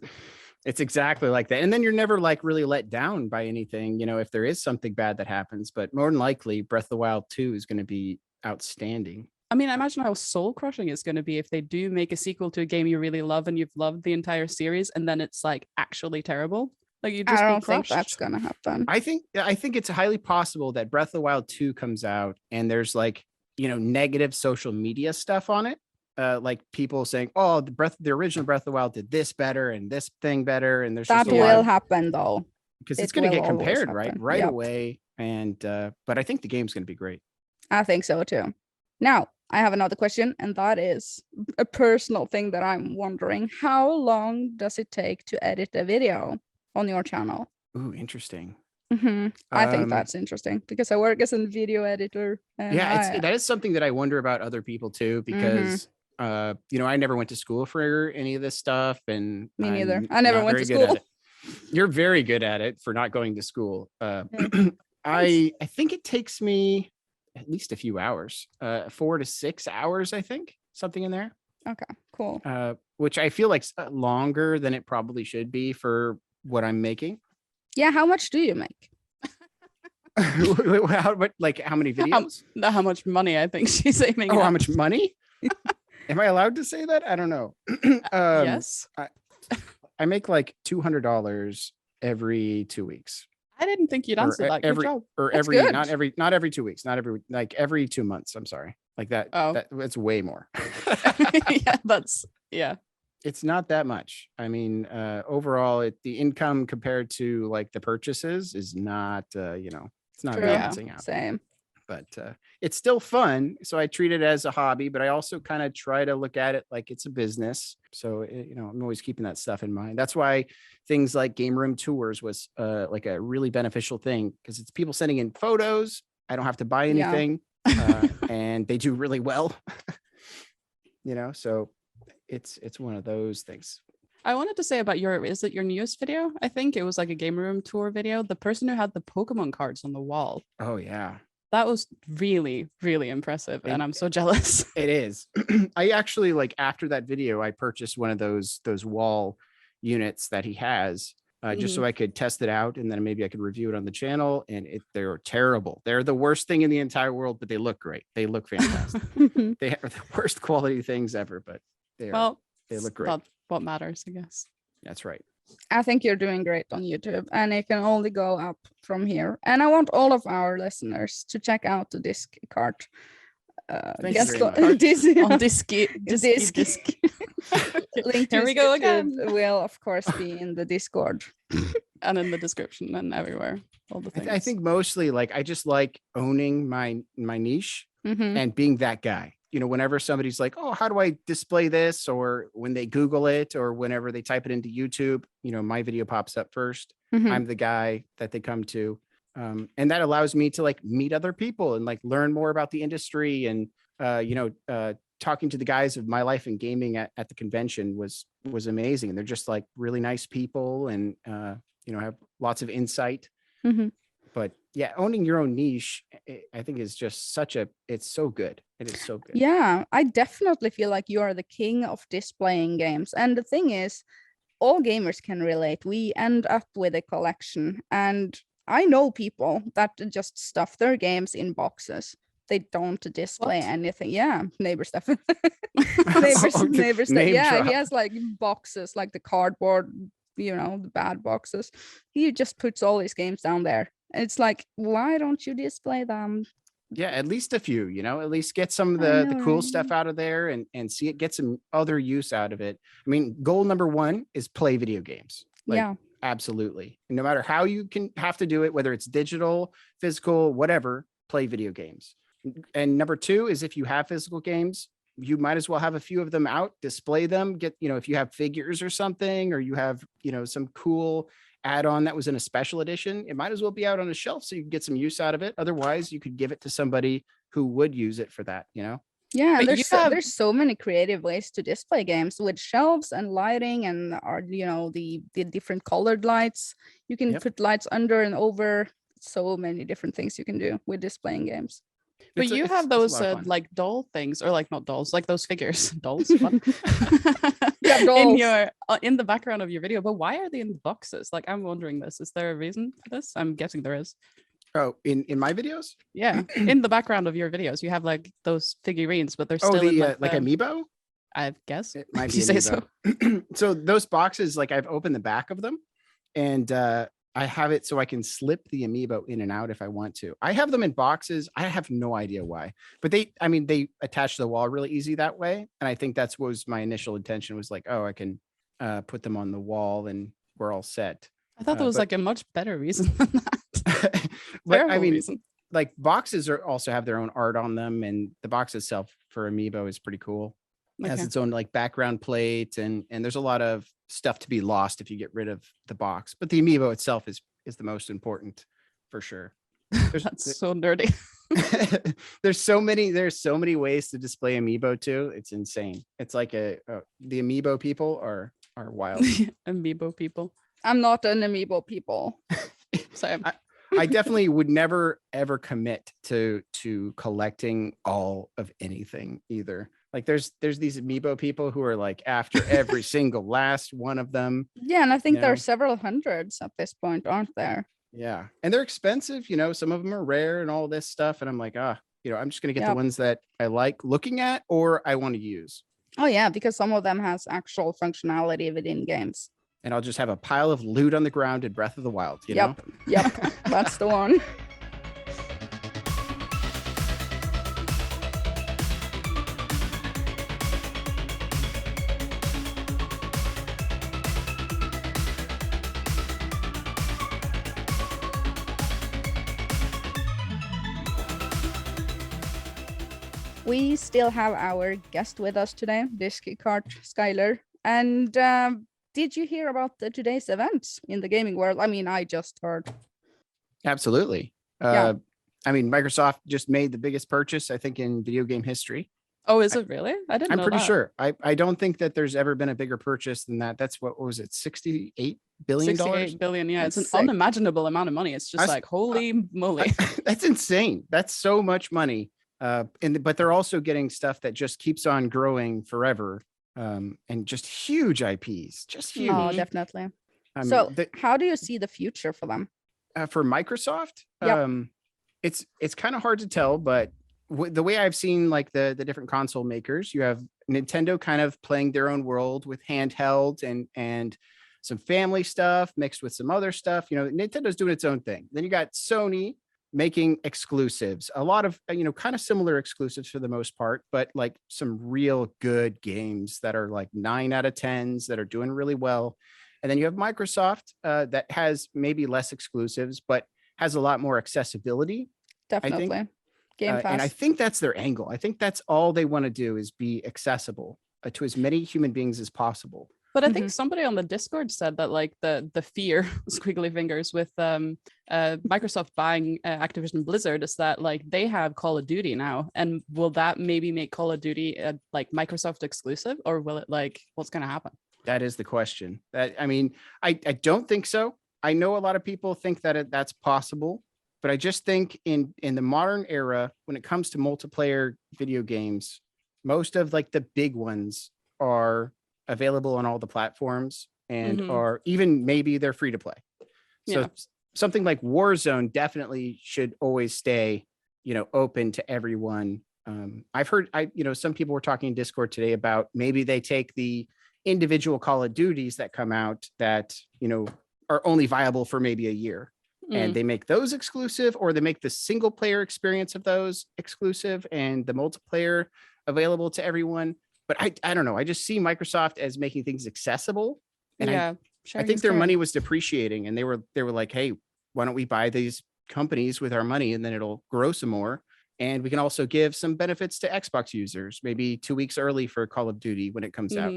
C: it's exactly like that. And then you're never like really let down by anything, you know, if there is something bad that happens. But more than likely, Breath of the Wild 2 is going to be outstanding.
B: I mean, I imagine how soul crushing it's going to be if they do make a sequel to a game you really love and you've loved the entire series, and then it's like actually terrible. Like you just
A: I don't think that's going to happen.
C: I think it's highly possible that Breath of the Wild 2 comes out and there's like, you know, negative social media stuff on it. like people saying, "Oh, the original Breath of the Wild did this better and this thing better," and there's
A: That
C: just a lot
A: will
C: of,
A: happen though.
C: because
A: It
C: it's going to
A: will
C: get
A: always
C: compared right
A: happen.
C: right
A: Yep.
C: away. And but I think the game's going to be great.
A: I think so too. Now, I have another question, and that is a personal thing that I'm wondering. How long does it take to edit a video on your channel?
C: Ooh, interesting.
A: I think that's interesting because I work as a video editor. And
C: yeah, that is something that I wonder about other people too, because you know, I never went to school for any of this stuff, and
A: me neither.
C: I'm
A: I never
C: not
A: went
C: very
A: to
C: good at
A: school.
C: it. You're very good at it for not going to school. I think it takes me at least a few hours, 4 to 6 hours, I think, something in there.
A: Okay, cool.
C: Which I feel like longer than it probably should be for what I'm making.
A: Yeah, how much do you make?
C: how many videos?
B: How much money I think she's aiming
C: Oh,
B: at.
C: how much money? Am I allowed to say that? I don't know.
B: Yes.
C: I make like $200 every 2 weeks.
B: I didn't think you'd answer that. Good job.
C: Or
A: That's
C: every,
A: good.
C: not every 2 weeks, not every, like every 2 months. I'm sorry. Like that.
B: Oh.
C: That's way more.
B: Yeah.
C: It's not that much. I mean, overall, the income compared to like the purchases is not, it's not
A: True.
C: balancing out.
A: Same.
C: But it's still fun. So I treat it as a hobby, but I also kind of try to look at it like it's a business. So, I'm always keeping that stuff in mind. That's why things like game room tours was like a really beneficial thing, because it's people sending in photos. I don't have to buy anything, and they do really well. So it's one of those things.
B: I wanted to say about is it your newest video? I think it was like a game room tour video. The person who had the Pokemon cards on the wall.
C: Oh, yeah.
B: That was really, really impressive. And I'm so jealous.
C: It is. I actually, like, after that video, I purchased one of those wall units that he has, just so I could test it out, and then maybe I could review it on the channel. And they're terrible. They're the worst thing in the entire world, but they look great. They look fantastic. They have the worst quality things ever, but they look great.
B: That's what matters, I guess.
C: That's right.
A: I think you're doing great on YouTube, and it can only go up from here. And I want all of our listeners to check out the Discard.
C: Thank you very much.
B: On Diskydisk.
A: Link to
B: Here we go again.
A: Will of course be in the Discord
B: and in the description and everywhere. All the things.
C: I think mostly, like, I just like owning my niche and being that guy. Whenever somebody's like, "Oh, how do I display this?" or when they Google it, or whenever they type it into YouTube, my video pops up first. I'm the guy that they come to. And that allows me to like meet other people and like learn more about the industry. And, talking to the guys of My Life in Gaming at the convention was amazing. And they're just like really nice people, and, have lots of insight. But yeah, owning your own niche, I think is just it's so good. It is so good.
A: Yeah, I definitely feel like you are the king of displaying games. And the thing is, all gamers can relate. We end up with a collection, and I know people that just stuff their games in boxes. They don't display anything. Yeah, neighbor stuff. neighbor stuff. Yeah, he has like boxes, like the cardboard, the bad boxes. He just puts all his games down there. And it's like, why don't you display them?
C: Yeah, at least a few, at least get some of the cool stuff out of there and see it, get some other use out of it. I mean, goal number 1 is play video games. Absolutely. And no matter how you have to do it, whether it's digital, physical, whatever, play video games. And number 2 is, if you have physical games, you might as well have a few of them out, display them, get, if you have figures or something, or you have, some cool add-on that was in a special edition, it might as well be out on a shelf so you can get some use out of it. Otherwise, you could give it to somebody who would use it for that, Yeah,
A: there's so many creative ways to display games with shelves and lighting, and the different colored lights. You can put lights under and over. So many different things you can do with displaying games.
B: But you have those like doll things, or like not dolls, like those figures. Dolls, what?
A: Yeah, dolls.
B: In the background of your video. But why are they in boxes? Like, I'm wondering this. Is there a reason for this? I'm guessing there is.
C: Oh, in my videos?
B: Yeah, in the background of your videos, you have like those figurines, but they're still in,
C: like amiibo.
B: I guess
C: It might be
B: you say so.
C: So those boxes, like, I've opened the back of them, and I have it so I can slip the amiibo in and out if I want to. I have them in boxes. I have no idea why, but they attach to the wall really easy that way. And I think that's what was my initial intention, was like, oh, I can put them on the wall and we're all set.
B: I thought there was like a much better reason than that.
C: But I mean, like boxes also have their own art on them, and the box itself for amiibo is pretty cool. It has its own like background plate, and there's a lot of stuff to be lost if you get rid of the box. But the amiibo itself is the most important for sure.
B: That's so nerdy.
C: There's so many ways to display amiibo too. It's insane. It's like the amiibo people are wild.
B: Amiibo people.
A: I'm not an amiibo people.
B: So
C: I definitely would never ever commit to collecting all of anything either. Like there's these amiibo people who are like after every single last one of them.
A: Yeah, and I think there are several hundreds at this point, aren't there?
C: Yeah, and they're expensive. Some of them are rare and all this stuff. And I'm like, I'm just gonna get the ones that I like looking at or I want to use.
A: Oh yeah, because some of them has actual functionality within games.
C: And I'll just have a pile of loot on the ground in Breath of the Wild, you know?
A: Yep, that's the one. We still have our guest with us today, Diskydisk Skyler. And did you hear about today's events in the gaming world? I mean, I just heard.
C: Absolutely. I mean, Microsoft just made the biggest purchase, I think, in video game history.
B: Oh, is it really? I didn't know. I'm
C: pretty sure. I don't think that there's ever been a bigger purchase than that. That's what was it? $68 billion?
B: $68 billion. Yeah, it's an unimaginable amount of money. It's just like, holy moly.
C: That's insane. That's so much money. But they're also getting stuff that just keeps on growing forever. And just huge IPs, just huge.
A: Oh, definitely. So how do you see the future for them?
C: For Microsoft? It's kind of hard to tell, but the way I've seen like the different console makers, you have Nintendo kind of playing their own world with handheld and some family stuff mixed with some other stuff. Nintendo's doing its own thing. Then you got Sony making exclusives, a lot of kind of similar exclusives for the most part, but like some real good games that are like 9 out of 10s that are doing really well. And then you have Microsoft that has maybe less exclusives, but has a lot more accessibility.
A: Definitely. Game Pass.
C: And I think that's their angle. I think that's all they want to do is be accessible to as many human beings as possible.
B: But I think somebody on the Discord said that like the fear, squiggly fingers, with Microsoft buying Activision Blizzard is that like they have Call of Duty now, and will that maybe make Call of Duty like Microsoft exclusive, or will it like what's going to happen?
C: That is the question. I don't think so. I know a lot of people think that that's possible, but I just think in the modern era, when it comes to multiplayer video games, most of like the big ones are available on all the platforms and or even maybe they're free to play. So something like Warzone definitely should always stay, open to everyone. I've heard, some people were talking in Discord today about maybe they take the individual Call of Duties that come out that, are only viable for maybe a year and they make those exclusive, or they make the single player experience of those exclusive and the multiplayer available to everyone. But I don't know. I just see Microsoft as making things accessible. And I think their money was depreciating, and they were like, hey, why don't we buy these companies with our money, and then it'll grow some more. And we can also give some benefits to Xbox users, maybe 2 weeks early for Call of Duty when it comes out.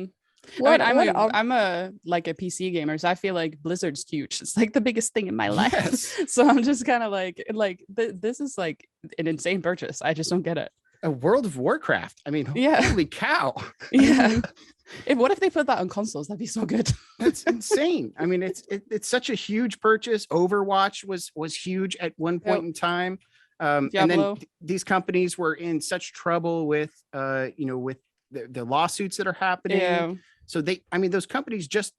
B: I'm a PC gamer, so I feel like Blizzard's huge. It's like the biggest thing in my life. Yes. So I'm just kind of like this is like an insane purchase. I just don't get it.
C: A World of Warcraft. I mean, holy cow.
B: Yeah. What if they put that on consoles? That'd be so good.
C: That's insane. I mean, it's such a huge purchase. Overwatch was huge at one point in time. And then these companies were in such trouble with with the lawsuits that are happening. Yeah. So those companies just,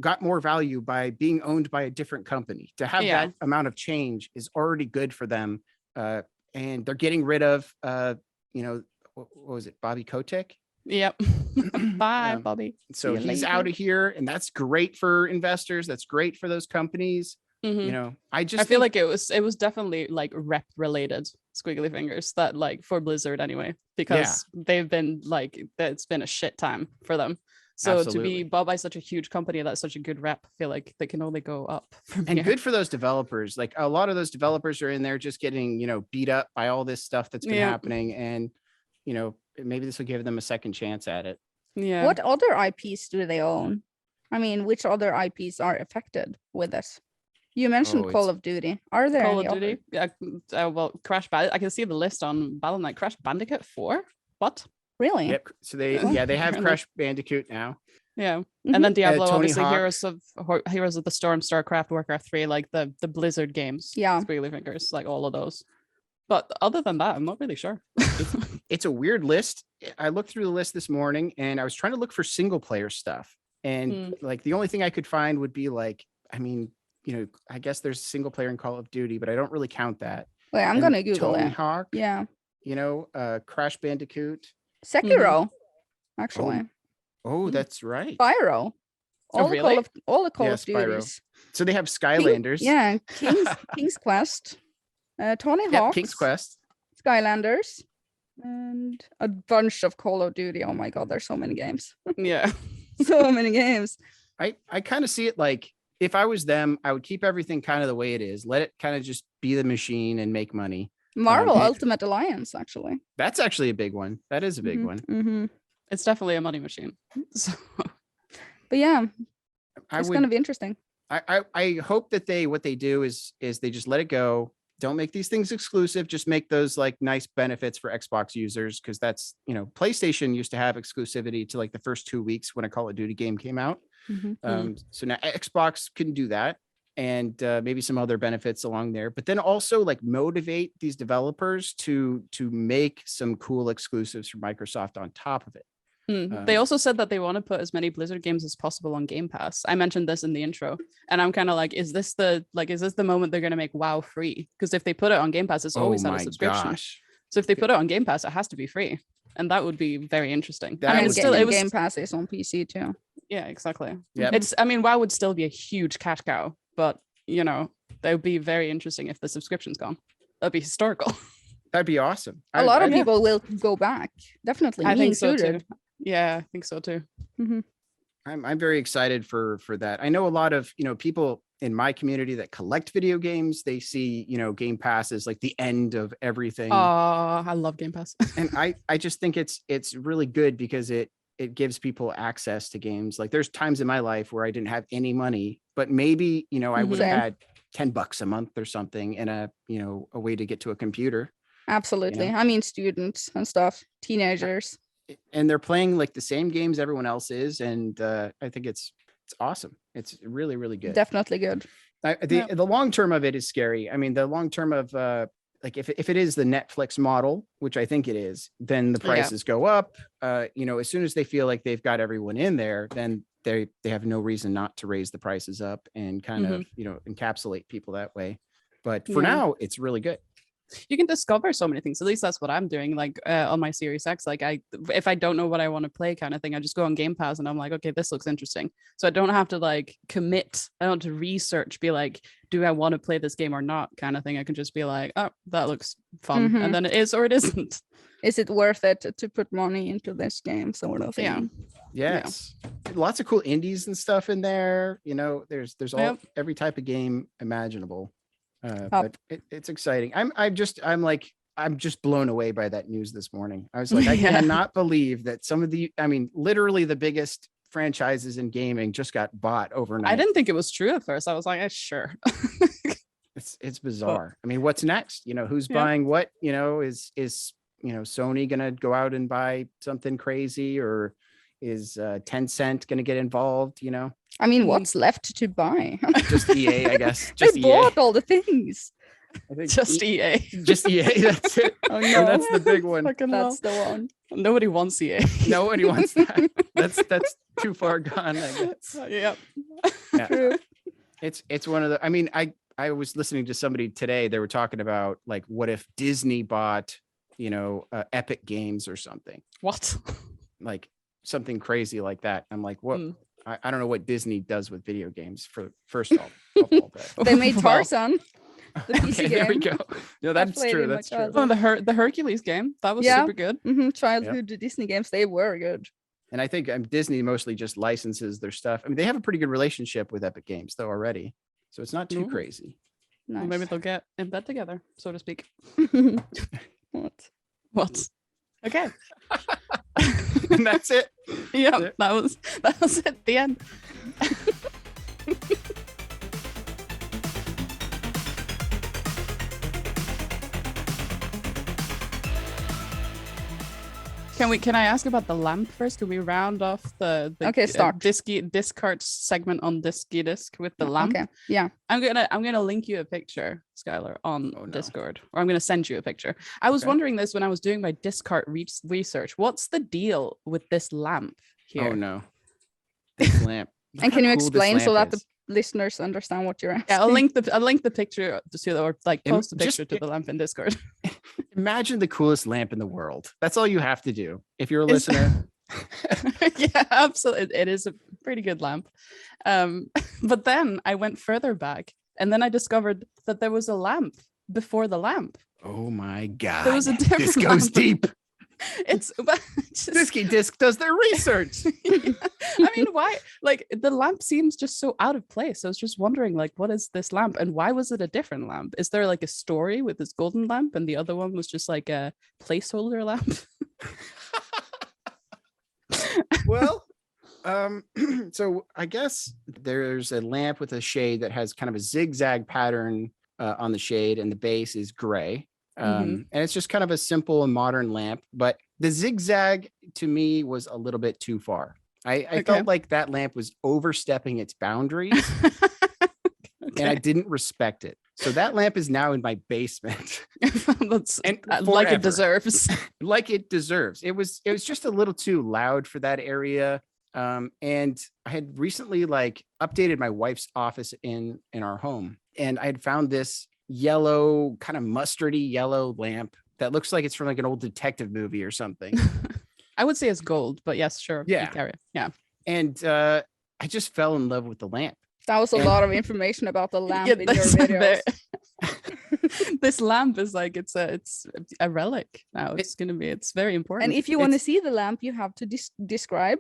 C: got more value by being owned by a different company. To have that amount of change is already good for them. And they're getting rid of what was it, Bobby Kotick?
B: Yep. Bye, Bobby.
C: So he's out of here, and that's great for investors. That's great for those companies. You know, I
B: feel like it was definitely like rep related squiggly fingers that like for Blizzard anyway, because they've been like, it's been a shit time for them. So to be bought by such a huge company that's such a good rep, I feel like they can only go up from
C: and
B: here.
C: good for those developers. Like a lot of those developers are in there just getting, you know, beat up by all this stuff that's been happening, and you know, maybe this will give them a second chance at it.
B: Yeah.
A: What other IPs do they own? I mean, which other IPs are affected with this? You mentioned Call of Duty. Are there
B: Call
A: any
B: of Duty?
A: other?
B: Yeah. Well, I can see the list on Battle.net. Crash Bandicoot 4? What?
A: Really?
C: Yep. So they have Crash Bandicoot now.
B: Yeah. And then Diablo,
C: Tony
B: obviously
C: Hawk.
B: Heroes of the Storm, StarCraft, Warcraft 3, like the Blizzard games.
A: Yeah.
B: Squiggly fingers, like all of those. But other than that, I'm not really sure.
C: It's a weird list. I looked through the list this morning and I was trying to look for single player stuff. And like the only thing I could find would be like, I mean, you know, I guess there's single player in Call of Duty, but I don't really count that.
A: Wait, I'm gonna Google
C: Tony
A: it.
C: Hawk.
A: Yeah.
C: You know, Crash Bandicoot.
A: Sekiro, actually.
C: Oh, that's right.
A: Spyro. All the Call of Duties.
C: So they have Skylanders.
A: King's Quest. Tony Hawk.
C: King's Quest.
A: Skylanders. And a bunch of Call of Duty. Oh my god, there's so many games.
B: Yeah.
A: So many games.
C: I kind of see it like, if I was them, I would keep everything kind of the way it is. Let it kind of just be the machine and make money.
A: Marvel Ultimate Alliance, actually.
C: That's actually a big one. That is a big one.
A: Mm-hmm.
B: It's definitely a money machine. So.
A: But yeah, it's going to be interesting.
C: I hope that what they do is they just let it go. Don't make these things exclusive. Just make those like nice benefits for Xbox users, because that's, you know, PlayStation used to have exclusivity to like the first 2 weeks when a Call of Duty game came out. So now Xbox can do that, and maybe some other benefits along there, but then also like motivate these developers to make some cool exclusives for Microsoft on top of it.
B: They also said that they want to put as many Blizzard games as possible on Game Pass. I mentioned this in the intro, and I'm kind of like, is this the moment they're going to make WoW free? Because if they put it on Game Pass, it's always on a subscription.
C: Gosh.
B: So if they put it on Game Pass, it has to be free, and that would be very interesting.
A: I mean, Game Pass is on PC too.
B: Yeah, exactly.
C: Yeah.
B: WoW would still be a huge cash cow, but you know, that would be very interesting if the subscription's gone. That'd be historical.
C: That'd be awesome.
A: A lot of people will go back. Definitely.
B: I think so too. Yeah, I think so too.
A: Mm-hmm.
C: I'm very excited for that. I know a lot of, you know, people in my community that collect video games. They see, you know, Game Pass as like the end of everything.
B: Oh, I love Game Pass.
C: And I just think it's really good because it gives people access to games. Like there's times in my life where I didn't have any money, but maybe, you know, I would have had $10 a month or something and a way to get to a computer.
A: Absolutely.
C: You know?
A: I mean, students and stuff, teenagers.
C: And they're playing like the same games everyone else is. And I think it's awesome. It's really, really good.
A: Definitely good.
C: The long term of it is scary. I mean, the long term of like if it is the Netflix model, which I think it is, then the prices go up. You know, as soon as they feel like they've got everyone in there, then they have no reason not to raise the prices up and kind of, you know, encapsulate people that way. But for now, it's really good.
B: You can discover so many things. At least that's what I'm doing. Like on my Series X, like if I don't know what I want to play kind of thing, I just go on Game Pass and I'm like, okay, this looks interesting. So I don't have to like commit. I don't have to research, be like, do I want to play this game or not kind of thing. I can just be like, oh, that looks fun. And then it is or it isn't.
A: Is it worth it to put money into this game sort of thing?
C: Yes. Lots of cool indies and stuff in there. You know, there's every type of game imaginable. But it's exciting. I'm just blown away by that news this morning. I was like, I cannot believe that literally the biggest franchises in gaming just got bought overnight.
B: I didn't think it was true at first. I was like, sure.
C: It's bizarre. I mean, what's next? You know, who's buying what? You know, is Sony gonna go out and buy something crazy, or is Tencent gonna get involved? You know,
A: I mean, what's left to buy?
C: Just EA, I guess. Just
A: they bought all the things.
C: I think
B: just EA.
C: Just EA. That's it.
A: Oh no,
C: that's the big one.
A: That's the one.
B: Nobody wants EA.
C: Nobody wants that. That's too far gone, I guess.
B: Yep.
C: Yeah.
A: True.
C: It's one of the. I mean, I was listening to somebody today. They were talking about like, what if Disney bought, Epic Games or something?
B: What?
C: Like something crazy like that. I'm like, what? I don't know what Disney does with video games for first of all that.
A: They made
B: Well,
A: Tarzan, the PC
C: Okay,
A: game.
C: there we go. No, that's
A: played
C: true.
A: in my
C: That's true.
A: childhood.
B: Oh, the Hercules game, that was
A: Yeah.
B: super good.
A: Childhood Disney games, they were good.
C: And I think Disney mostly just licenses their stuff. I mean, they have a pretty good relationship with Epic Games though already, so it's not too
B: Ooh.
C: crazy.
A: Nice.
B: Well, maybe they'll get in bed together, so to speak.
A: What?
B: What? Okay.
C: And that's it.
B: Yeah,
C: Yeah.
B: that was it. The end. Can I ask about the lamp first? Can we round off the
A: Okay, start.
B: Discard segment on Diskydisk with the lamp?
A: Okay. Yeah.
B: I'm gonna link you a picture, Skyler, on
C: Oh, no.
B: Discord, or I'm gonna send you a picture. I was
C: Okay.
B: wondering this when I was doing my Discard research. What's the deal with this lamp here?
C: Oh no. This lamp. Look
A: And
C: how
A: can you
C: cool this
A: explain so
C: lamp
A: that the
C: is.
A: listeners understand what you're asking?
B: Yeah, I'll link the picture to, or like post the
C: just-
B: picture to the lamp in Discord.
C: Imagine the coolest lamp in the world. That's all you have to do. If you're a
B: Is-
C: listener.
B: Yeah, absolutely. It is a pretty good lamp. But then I went further back, and then I discovered that there was a lamp before the lamp.
C: Oh my god.
B: There was a
C: This
B: different
C: goes
B: lamp.
C: deep.
B: It's just,
C: Diskydisk does their research.
B: Yeah. I mean, why? Like, the lamp seems just so out of place. I was just wondering, like, what is this lamp, and why was it a different lamp? Is there like a story with this golden lamp, and the other one was just like a placeholder lamp?
C: Well, so I guess there's a lamp with a shade that has kind of a zigzag pattern on the shade, and the base is gray. And it's just kind of a simple and modern lamp, but the zigzag to me was a little bit too far. I
B: Okay.
C: felt like that lamp was overstepping its boundaries, and I didn't respect it. So that lamp is now in my basement.
B: That's
C: And
B: like
C: forever.
B: it deserves.
C: Like it deserves. It was just a little too loud for that area. And I had recently like updated my wife's office in our home, and I had found this yellow, kind of mustardy yellow lamp that looks like it's from like an old detective movie or something.
B: I would say it's gold, but yes, sure.
C: Yeah.
B: you carry it. Yeah.
C: And I just fell in love with the lamp.
A: That was a
C: And-
A: lot of information about the lamp
B: Yeah,
A: in your
B: that's
A: videos.
B: This lamp is like it's a relic now. It's very important.
A: And if you want to see the lamp, you have to describe.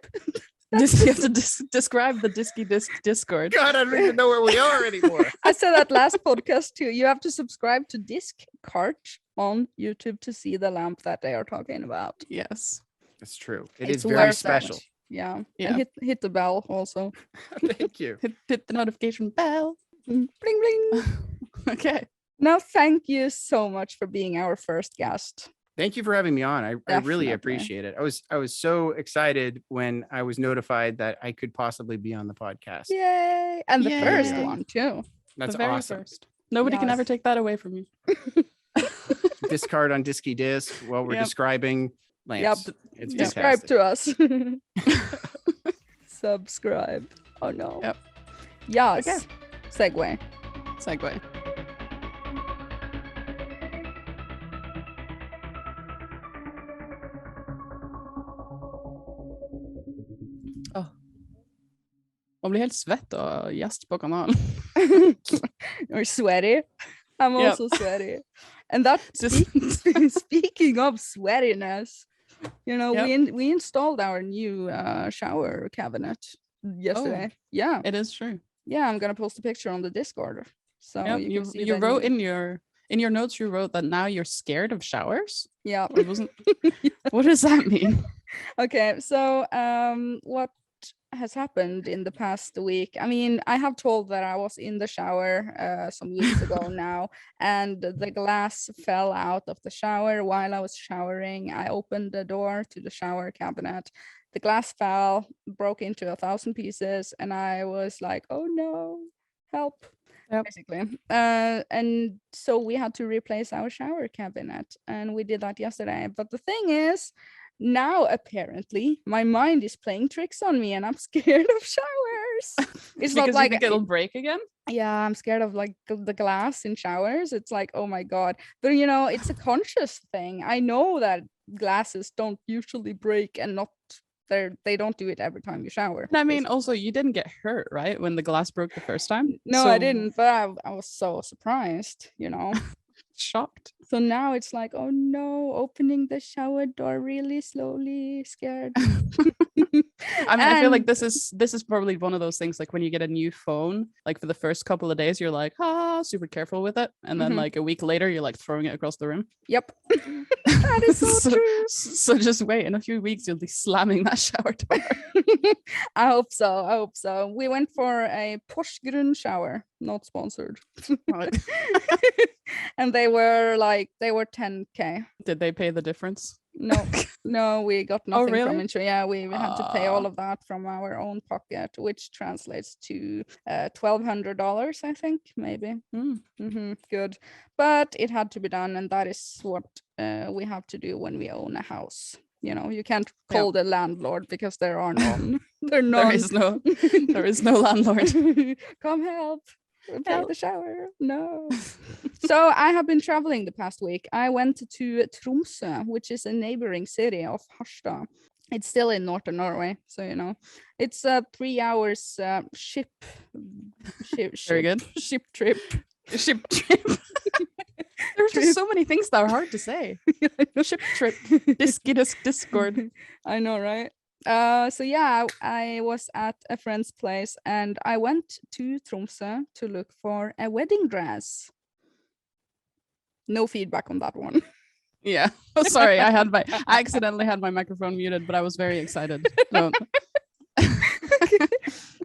B: you have to describe the Diskydisk Discord.
C: God, I don't even know where we are anymore.
A: I said that last podcast too. You have to subscribe to Discard on YouTube to see the lamp that they are talking about.
B: Yes.
C: That's true. It
A: It's
C: is very
A: worth it.
C: special.
A: Yeah.
B: Yeah.
A: And hit the bell also.
C: Thank you.
B: Hit the notification bell.
A: Bling bling.
B: Okay.
A: No, thank you so much for being our first guest.
C: Thank you for having me on. I really
A: Definitely.
C: appreciate it. I was so excited when I was notified that I could possibly be on the podcast.
A: Yay! And the
B: Yay.
A: first one too.
C: That's
B: the very
C: awesome.
B: first. Nobody can ever
A: Yes.
B: take that away from you.
C: Discard on Diskydisk while we're
B: Yep.
C: describing lamps.
A: Yep.
C: It's
A: Subscribe
C: fantastic.
A: to us. Subscribe. Oh no.
B: Yep.
A: Yes.
B: Okay.
A: Segue.
B: Segue. Man blir helt svett och gäst på kanalen.
A: You're sweaty. I'm
B: Yep.
A: also sweaty. And that
B: Just-
A: speaking of sweatiness, you know,
B: Yep.
A: we installed our new shower cabinet yesterday. Yeah.
B: It is true.
A: Yeah, I'm gonna post a picture on the Discord. So
B: Yeah,
A: you can see
B: you
A: the
B: wrote
A: new-
B: in your notes, you wrote that now you're scared of showers.
A: Yeah.
B: It wasn't. What does that mean?
A: Okay, so what has happened in the past week? I mean, I have told that I was in the shower some weeks ago now, and the glass fell out of the shower while I was showering. I opened the door to the shower cabinet. The glass fell, broke into 1,000 pieces, and I was like, "Oh no, help!"
B: Yep.
A: Basically, and so we had to replace our shower cabinet, and we did that yesterday. But the thing is, now apparently my mind is playing tricks on me and I'm scared of showers. It's not
B: Because
A: like
B: you think it'll break again.
A: yeah, I'm scared of like the glass in showers. It's like, oh my god. But you know, it's a conscious thing. I know that glasses don't usually break and not They don't do it every time you shower.
B: And I mean, also, you didn't get hurt, right? When the glass broke the first time?
A: No,
B: So
A: I didn't, but I was so surprised,
B: shocked.
A: So now it's like, oh no, opening the shower door really slowly, scared.
B: I mean, I feel like this is probably one of those things, like when you get a new phone, like for the first couple of days, you're like, super careful with it. And then like a week later, you're like throwing it across the room.
A: Yep. That is so true.
B: So just wait, in a few weeks, you'll be slamming that shower door.
A: I hope so. We went for a Porsgrunn shower, not sponsored.
B: Right.
A: And they were 10K.
B: Did they pay the difference?
A: No, we got nothing
B: really?
A: from insurance. Yeah, we had to pay all of that from our own pocket, which translates to $1,200, I think, maybe. Good, but it had to be done, and that is what we have to do when we own a house. You can't call the landlord because there are none. There is no landlord. Come help. Pay the shower. No. So I have been traveling the past week. I went to Tromsø, which is a neighboring city of Harstad. It's still in northern Norway, so it's 3 hours ship
B: Very good.
A: Ship trip.
B: There's just so many things that are hard to say. Ship trip, Diskydisk, Discord.
A: I know, right? So yeah, I was at a friend's place and I went to Tromsø to look for a wedding dress. No feedback on that one.
B: Yeah. Oh, sorry. I accidentally had my microphone muted, but I was very excited. So.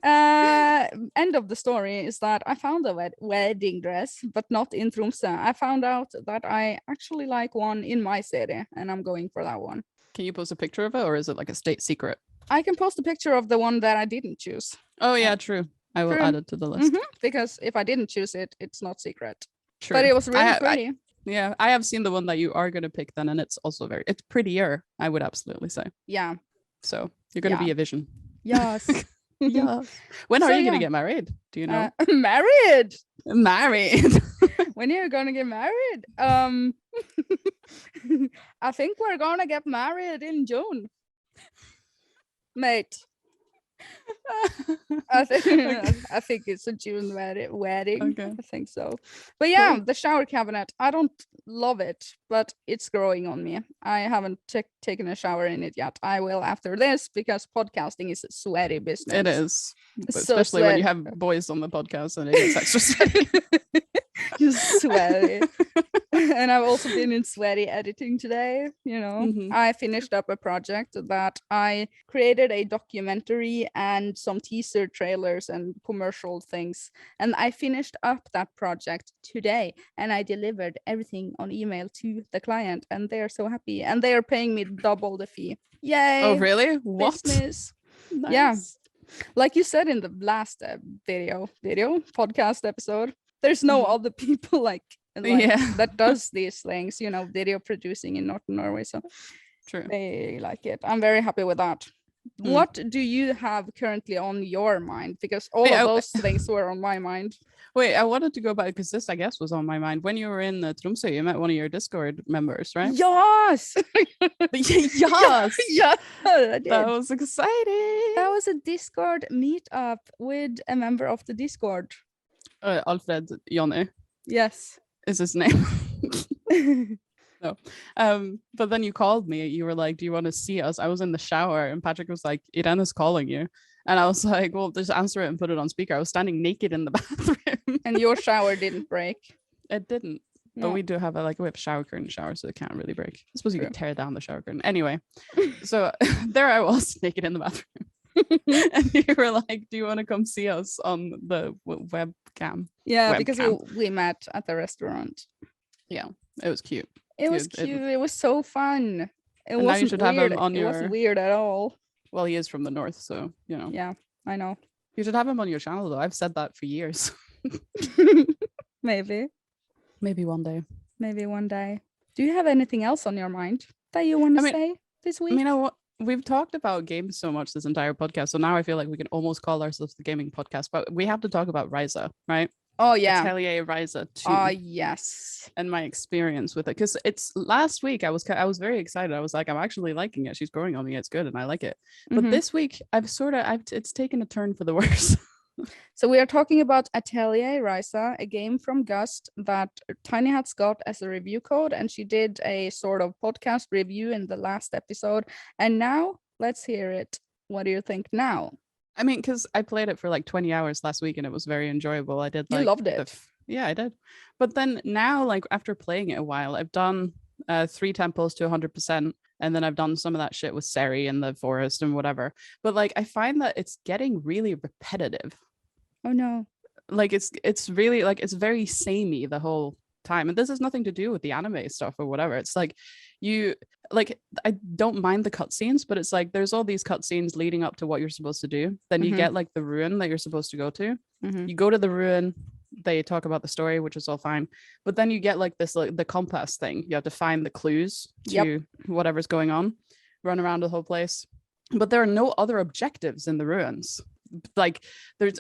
A: End of the story is that I found a wedding dress, but not in Tromsø. I found out that I actually like one in my city, and I'm going for that one.
B: Can you post a picture of it, or is it like a state secret?
A: I can post a picture of the one that I didn't choose.
B: Oh yeah, true. I will add it to the list.
A: Because if I didn't choose it, it's not secret.
B: True.
A: But it was really pretty.
B: I have seen the one that you are going to pick then, and it's also it's prettier, I would absolutely say.
A: Yeah.
B: So you're going to be a vision.
A: Yes.
B: Yeah. When are you going to get married? Do you know?
A: Married.
B: When
A: are you going to get married? I think we're going to get married in June. Mate. I think it's a June wedding.
B: Okay.
A: I think so. But yeah, the shower cabinet, I don't love it, but it's growing on me. I haven't taken a shower in it yet. I will after this because podcasting is a sweaty business.
B: It is.
A: So
B: especially when you have boys on the podcast and it gets extra sweaty.
A: Just sweaty. And I've also been in sweaty editing today. I finished up a project that I created a documentary and some teaser trailers and commercial things, and I finished up that project today, and I delivered everything on email to the client, and they are so happy, and they are paying me double the fee. Yay!
B: Oh really? What?
A: Business.
B: Nice.
A: Yeah, like you said in the last video podcast episode, there's no other people that does these things, video producing in Northern Norway. So
B: true.
A: They like it. I'm very happy with that. What do you have currently on your mind? Because all of those things were on my mind.
B: Wait, I wanted to go back because this, I guess, was on my mind. When you were in Tromsø, you met one of your Discord members, right?
A: Yes!
B: Yes!
A: Yeah, I did.
B: That was exciting.
A: That was a Discord meetup with a member of the Discord.
B: Alfred Jonny.
A: Yes.
B: Is his name. No. But then you called me. You were like, do you want to see us? I was in the shower and Patrick was like, Irene is calling you. And I was like, well, just answer it and put it on speaker. I was standing naked in the bathroom.
A: And your shower didn't break.
B: It didn't.
A: No.
B: But we do have we have a shower curtain shower, so it can't really break. I suppose you could tear down the shower curtain. Anyway, so there I was naked in the bathroom. And you were like, do you want to come see us on the webcam?
A: Yeah, because we met at the restaurant.
B: Yeah, it was cute.
A: It was cute. It was so fun. It wasn't
B: now you should
A: weird.
B: have him on
A: It wasn't weird at all.
B: Well, he is from the north, so
A: Yeah, I know.
B: You should have him on your channel, though. I've said that for years.
A: Maybe
B: one day.
A: Maybe one day. Do you have anything else on your mind that you want to say this week?
B: We've talked about games so much this entire podcast, so now I feel like we can almost call ourselves the gaming podcast, but we have to talk about Ryza, right?
A: Oh yeah.
B: Atelier Ryza 2.
A: Oh yes.
B: And my experience with it, because it's last week I was very excited. I was like, I'm actually liking it. She's growing on me. It's good, and I like it. But this week it's taken a turn for the worse.
A: So we are talking about Atelier Ryza, a game from Gust that Tinyhats got as a review code, and she did a sort of podcast review in the last episode. And now let's hear it. What do you think now?
B: I mean, because I played it for like 20 hours last week and it was very enjoyable. I did
A: You
B: like
A: loved it.
B: Yeah, I did. But then now, like after playing it a while, I've done 3 temples to 100%. And then I've done some of that shit with Seri in the forest and whatever. But like, I find that it's getting really repetitive.
A: Oh no.
B: Like it's really like, it's very samey the whole time. And this has nothing to do with the anime stuff or whatever. It's like I don't mind the cutscenes, but it's like there's all these cutscenes leading up to what you're supposed to do. Then you get like the ruin that you're supposed to go to. You go to the ruin, they talk about the story, which is all fine, but then you get like this, like the compass thing. You have to find the clues to whatever's going on, run around the whole place, but there are no other objectives in the ruins. Like there's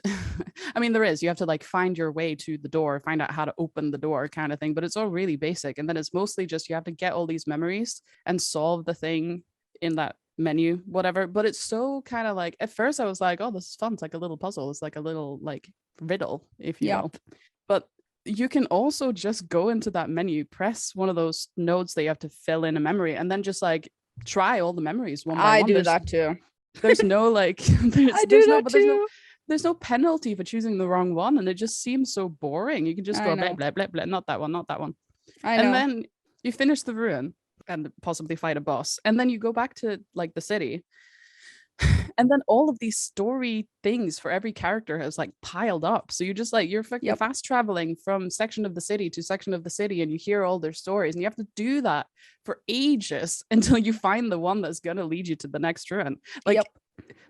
B: I mean there is, you have to like find your way to the door, find out how to open the door kind of thing, but it's all really basic. And then it's mostly just you have to get all these memories and solve the thing in that menu, whatever. But it's so kind of like, at first I was like, oh, this is fun, it's like a little puzzle, it's like a little like riddle, if you will. But you can also just go into that menu, press one of those nodes that you have to fill in a memory, and then just like try all the memories one by one.
A: I do that too.
B: There's no like there's no penalty for choosing the wrong one, and it just seems so boring. You can just go blah blah blah blah, not that one. And then you finish the ruin and possibly fight a boss, and then you go back to like the city, and then all of these story things for every character has like piled up. So you just like you're fast traveling from section of the city to section of the city, and you hear all their stories, and you have to do that for ages until you find the one that's gonna lead you to the next ruin. Like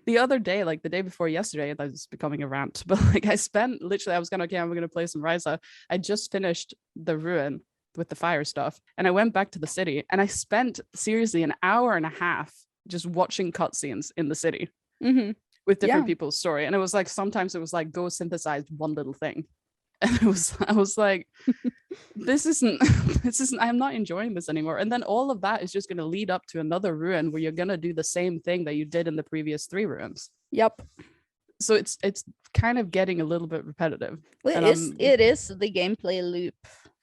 B: the other day, like the day before yesterday, that was becoming a rant, but like I spent literally, I was gonna, okay, I'm gonna play some Ryza. I just finished the ruin with the fire stuff, and I went back to the city, and I spent seriously an hour and a half just watching cutscenes in the city with different people's story. And it was like, sometimes it was like, go synthesize one little thing. And I was like, this isn't, I'm not enjoying this anymore. And then all of that is just going to lead up to another ruin where you're going to do the same thing that you did in the previous 3 ruins. So it's kind of getting a little bit repetitive.
A: Well, it is the gameplay loop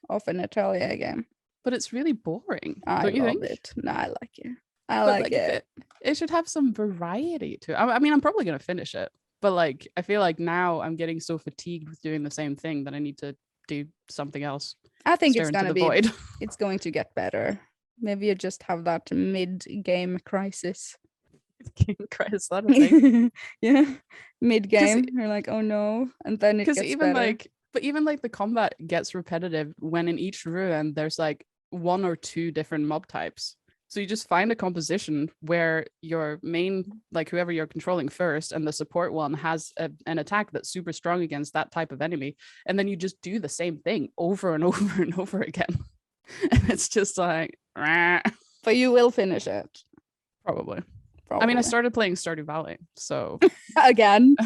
A: of an Atelier game.
B: But it's really boring.
A: I
B: don't you
A: love
B: think?
A: it. No, I like it. I like it.
B: It should have some variety to it. I mean, I'm probably going to finish it. But like, I feel like now I'm getting so fatigued with doing the same thing that I need to do something else.
A: I think it's going to get better. Maybe you just have that mid-game crisis.
B: Game crisis, that a thing?
A: Yeah, mid-game, you're like, oh no, and then it gets
B: even
A: better.
B: But even like the combat gets repetitive when in each ruin there's like 1 or 2 different mob types. So you just find a composition where your main, like whoever you're controlling first, and the support one has an attack that's super strong against that type of enemy. And then you just do the same thing over and over and over again. And it's just like, rah.
A: But you will finish it.
B: Probably. I mean, I started playing Stardew Valley, so.
A: again.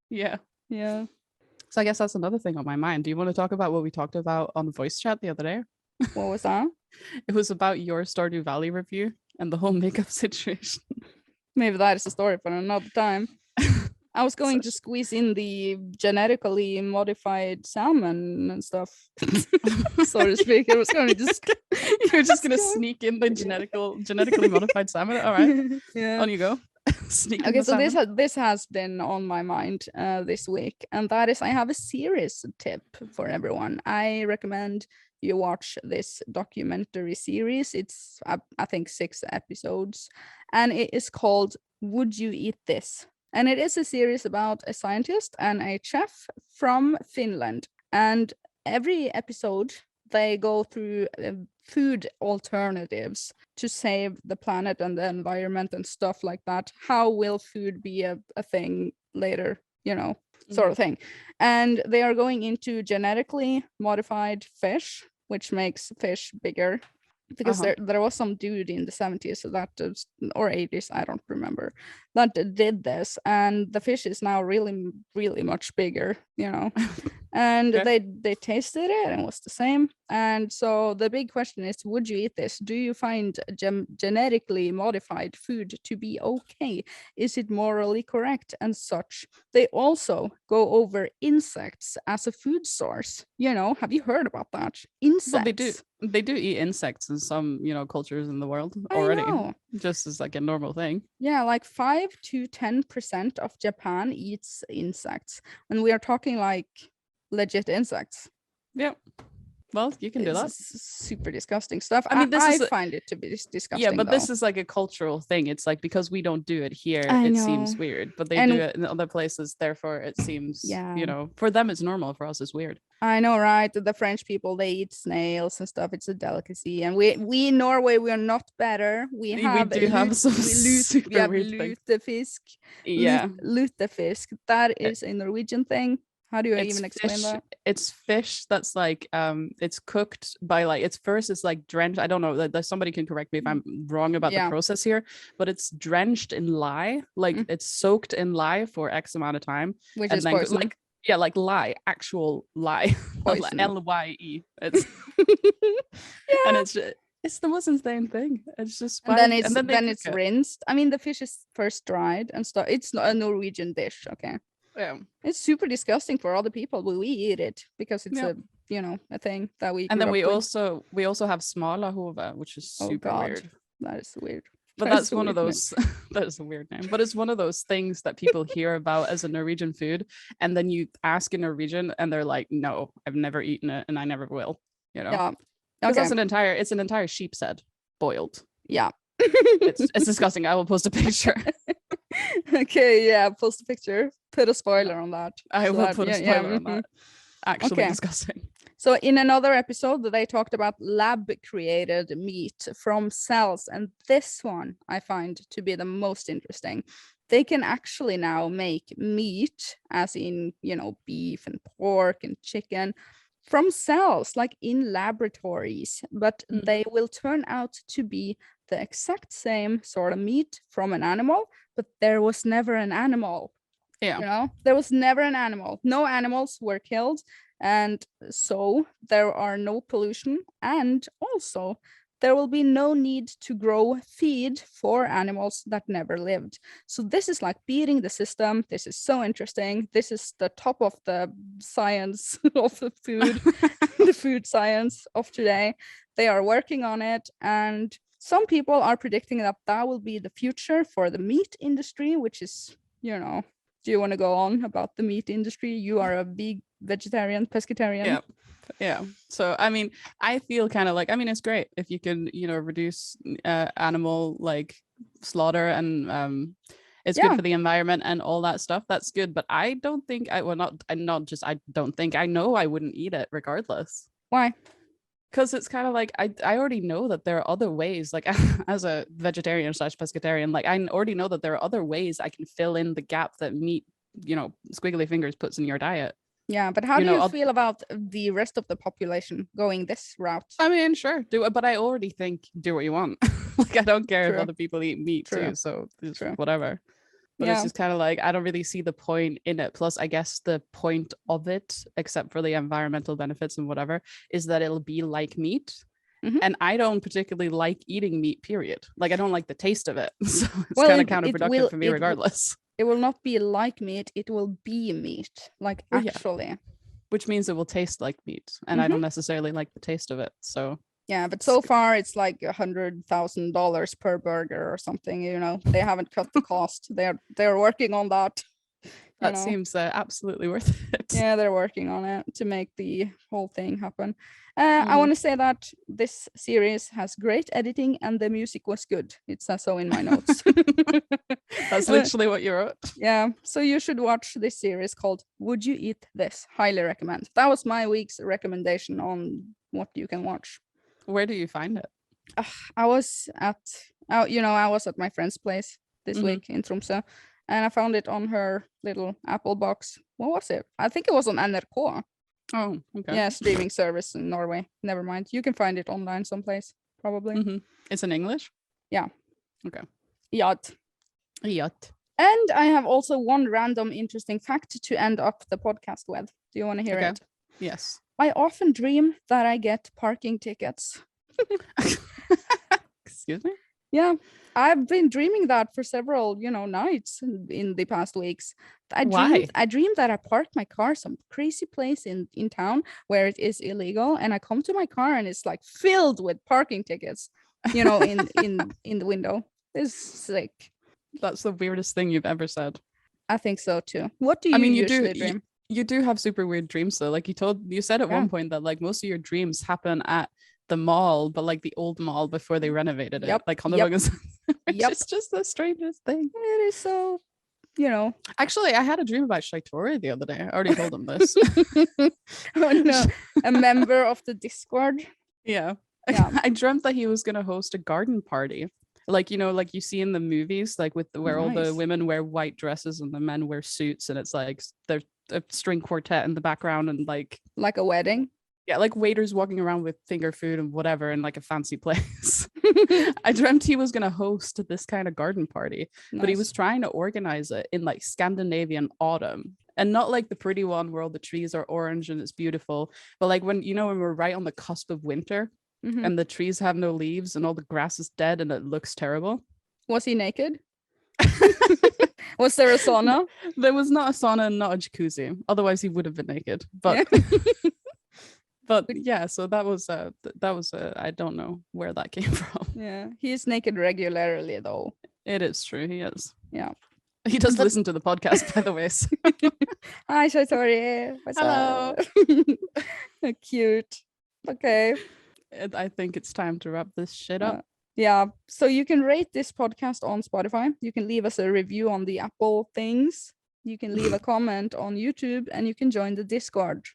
B: Yeah.
A: Yeah.
B: So I guess that's another thing on my mind. Do you want to talk about what we talked about on voice chat the other day?
A: What was that?
B: It was about your Stardew Valley review and the whole makeup situation.
A: Maybe that is a story for another time. I was going to squeeze in the genetically modified salmon and stuff, so to speak. I was going to just
B: you're just going to sneak in the genetically modified salmon. All right,
A: yeah.
B: On you go.
A: Okay, so this has been on my mind this week, and that is I have a series tip for everyone. I recommend you watch this documentary series. It's I think 6 episodes, and it is called Would You Eat This? And it is a series about a scientist and a chef from Finland, and every episode they go through food alternatives to save the planet and the environment and stuff like that. How will food be a thing later, sort of thing. And they are going into genetically modified fish, which makes fish bigger, because there was some dude in the 70s or 80s, I don't remember, that did this, and the fish is now really really much bigger, and they tasted it and it was the same. And so the big question is, would you eat this? Do you find genetically modified food to be okay? Is it morally correct and such? They also go over insects as a food source. Have you heard about that? Insects.
B: Well, they do eat insects in some cultures in the world already, just as like a normal thing.
A: Yeah, like 5 to 10% of Japan eats insects, and we are talking like legit insects.
B: Yeah. Well, you can do that.
A: Super disgusting stuff.
B: I mean,
A: I find it to be disgusting.
B: Yeah, but
A: though.
B: This is like a cultural thing. It's like because we don't do it here, it seems weird. But they do it in other places, therefore it seems, for them it's normal. For us, it's weird.
A: I know, right? The French people, they eat snails and stuff. It's a delicacy, and we in Norway, we are not better. We have
B: some super weird
A: lutefisk.
B: Yeah,
A: lutefisk. That is a Norwegian thing. How do you even explain
B: fish,
A: that?
B: It's fish that's like it's cooked by like it's like drenched. I don't know that somebody can correct me if I'm wrong about the process here, but it's drenched in lye, like it's soaked in lye for X amount of time,
A: which
B: and
A: is
B: then
A: poison.
B: like lye, actual lye, LYE. It's and it's the most insane thing. It's just
A: and then it's rinsed. I mean, the fish is first dried and stuff. It's not a Norwegian dish, okay?
B: Yeah,
A: it's super disgusting for other people, but we eat it because it's a thing that we.
B: And then we also have smalahove, which is super weird.
A: That is weird.
B: But that's one of those. That is a weird name. But it's one of those things that people hear about as a Norwegian food, and then you ask a Norwegian, and they're like, "No, I've never eaten it, and I never will."
A: Yeah.
B: Because it's an entire sheep's head boiled.
A: Yeah.
B: it's disgusting. I will post a picture.
A: Okay, yeah, post a picture. Put a spoiler on that.
B: I will put a spoiler on that. Actually disgusting.
A: So in another episode, they talked about lab-created meat from cells, and this one I find to be the most interesting. They can actually now make meat, as in, beef and pork and chicken, from cells, like in laboratories, but they will turn out to be the exact same sort of meat from an animal, but there was never an animal. There was never an animal. No animals were killed, and so there are no pollution, and also there will be no need to grow feed for animals that never lived. So this is like beating the system. This is so interesting. This is the top of the science of the food, the food science of today. They are working on it, and some people are predicting that will be the future for the meat industry, which is, do you want to go on about the meat industry? You are a big vegetarian, pescatarian.
B: Yeah. So, I mean, I feel kind of like, it's great if you can, reduce animal like slaughter, and it's good for the environment and all that stuff. That's good. But I don't think I know I wouldn't eat it regardless.
A: Why?
B: Because it's kind of like I already know that there are other ways, like as a vegetarian / pescatarian, like I already know that there are other ways I can fill in the gap that meat, squiggly fingers puts in your diet.
A: Yeah, but how do you feel about the rest of the population going this route?
B: I mean, sure, do it, but I already think do what you want. Like I don't care if other people eat meat too, so it's whatever. But it's just kind of like I don't really see the point in it. Plus, I guess the point of it, except for the environmental benefits and whatever, is that it'll be like meat. And I don't particularly like eating meat, period. Like I don't like the taste of it. So it's kind of counterproductive for me regardless.
A: It will not be like meat, it will be meat, like actually.
B: Yeah. Which means it will taste like meat. And I don't necessarily like the taste of it. So
A: yeah, but so far it's like $100,000 per burger or something, They haven't cut the cost. They're working on that.
B: That seems absolutely worth it.
A: Yeah, they're working on it to make the whole thing happen. I want to say that this series has great editing and the music was good. It says so in my notes.
B: That's literally what you wrote.
A: Yeah, so you should watch this series called Would You Eat This? Highly recommend. That was my week's recommendation on what you can watch.
B: Where do you find it?
A: I was at my friend's place this week in Tromsø, and I found it on her little Apple box. What was it? I think it was on NRK.
B: Oh, okay.
A: Yeah, streaming service in Norway. Never mind. You can find it online someplace. probably.
B: It's in English?
A: Yeah.
B: Okay.
A: Yacht.
B: Yacht.
A: And I have also one random interesting fact to end up the podcast with. Do you want to hear it?
B: Yes.
A: I often dream that I get parking tickets.
B: Excuse me?
A: Yeah, I've been dreaming that for several, nights in the past weeks.
B: Why?
A: I dreamed that I parked my car some crazy place in town where it is illegal, and I come to my car and it's like filled with parking tickets, in the window. It's sick.
B: That's the weirdest thing you've ever said.
A: I think so too. What do you usually dream?
B: You do have super weird dreams though. Like you said at one point that like most of your dreams happen at the mall, but like the old mall before they renovated it. Like Hondabuggins. It's just the strangest thing.
A: It is so,
B: Actually, I had a dream about Shaitori the other day. I already told him this.
A: Oh no, a member of the Discord.
B: Yeah. I dreamt that he was gonna host a garden party. Like, like you see in the movies, like with where all the women wear white dresses and the men wear suits, and it's like there's a string quartet in the background and like
A: a wedding.
B: Yeah, like waiters walking around with finger food and whatever in like a fancy place. I dreamt he was gonna host this kind of garden party, but he was trying to organize it in like Scandinavian autumn. And not like the pretty one where all the trees are orange and it's beautiful, but like when we're right on the cusp of winter. And the trees have no leaves and all the grass is dead and it looks terrible.
A: Was he naked? Was there a sauna?
B: There was not a sauna and not a jacuzzi. Otherwise he would have been naked. But but yeah, so that was I don't know where that came from.
A: Yeah, he is naked regularly though.
B: It is true, he is.
A: Yeah.
B: He does listen to the podcast, by the way. So.
A: Hi, Shaitori.
B: Hello.
A: Cute. Okay.
B: I think it's time to wrap this shit up.
A: Yeah. So you can rate this podcast on Spotify. You can leave us a review on the Apple things. You can leave a comment on YouTube, and you can join the Discord.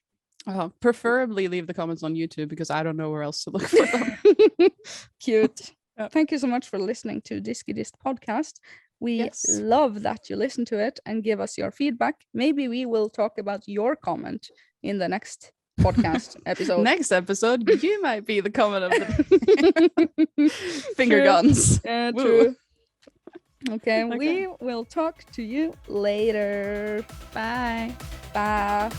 B: Preferably leave the comments on YouTube because I don't know where else to look for them.
A: Cute. Thank you so much for listening to Diskydisk podcast. We love that you listen to it and give us your feedback. Maybe we will talk about your comment in the next podcast episode.
B: Next episode, you might be the comment of the finger guns.
A: Yeah, true. Okay, we will talk to you later. Bye. Bye.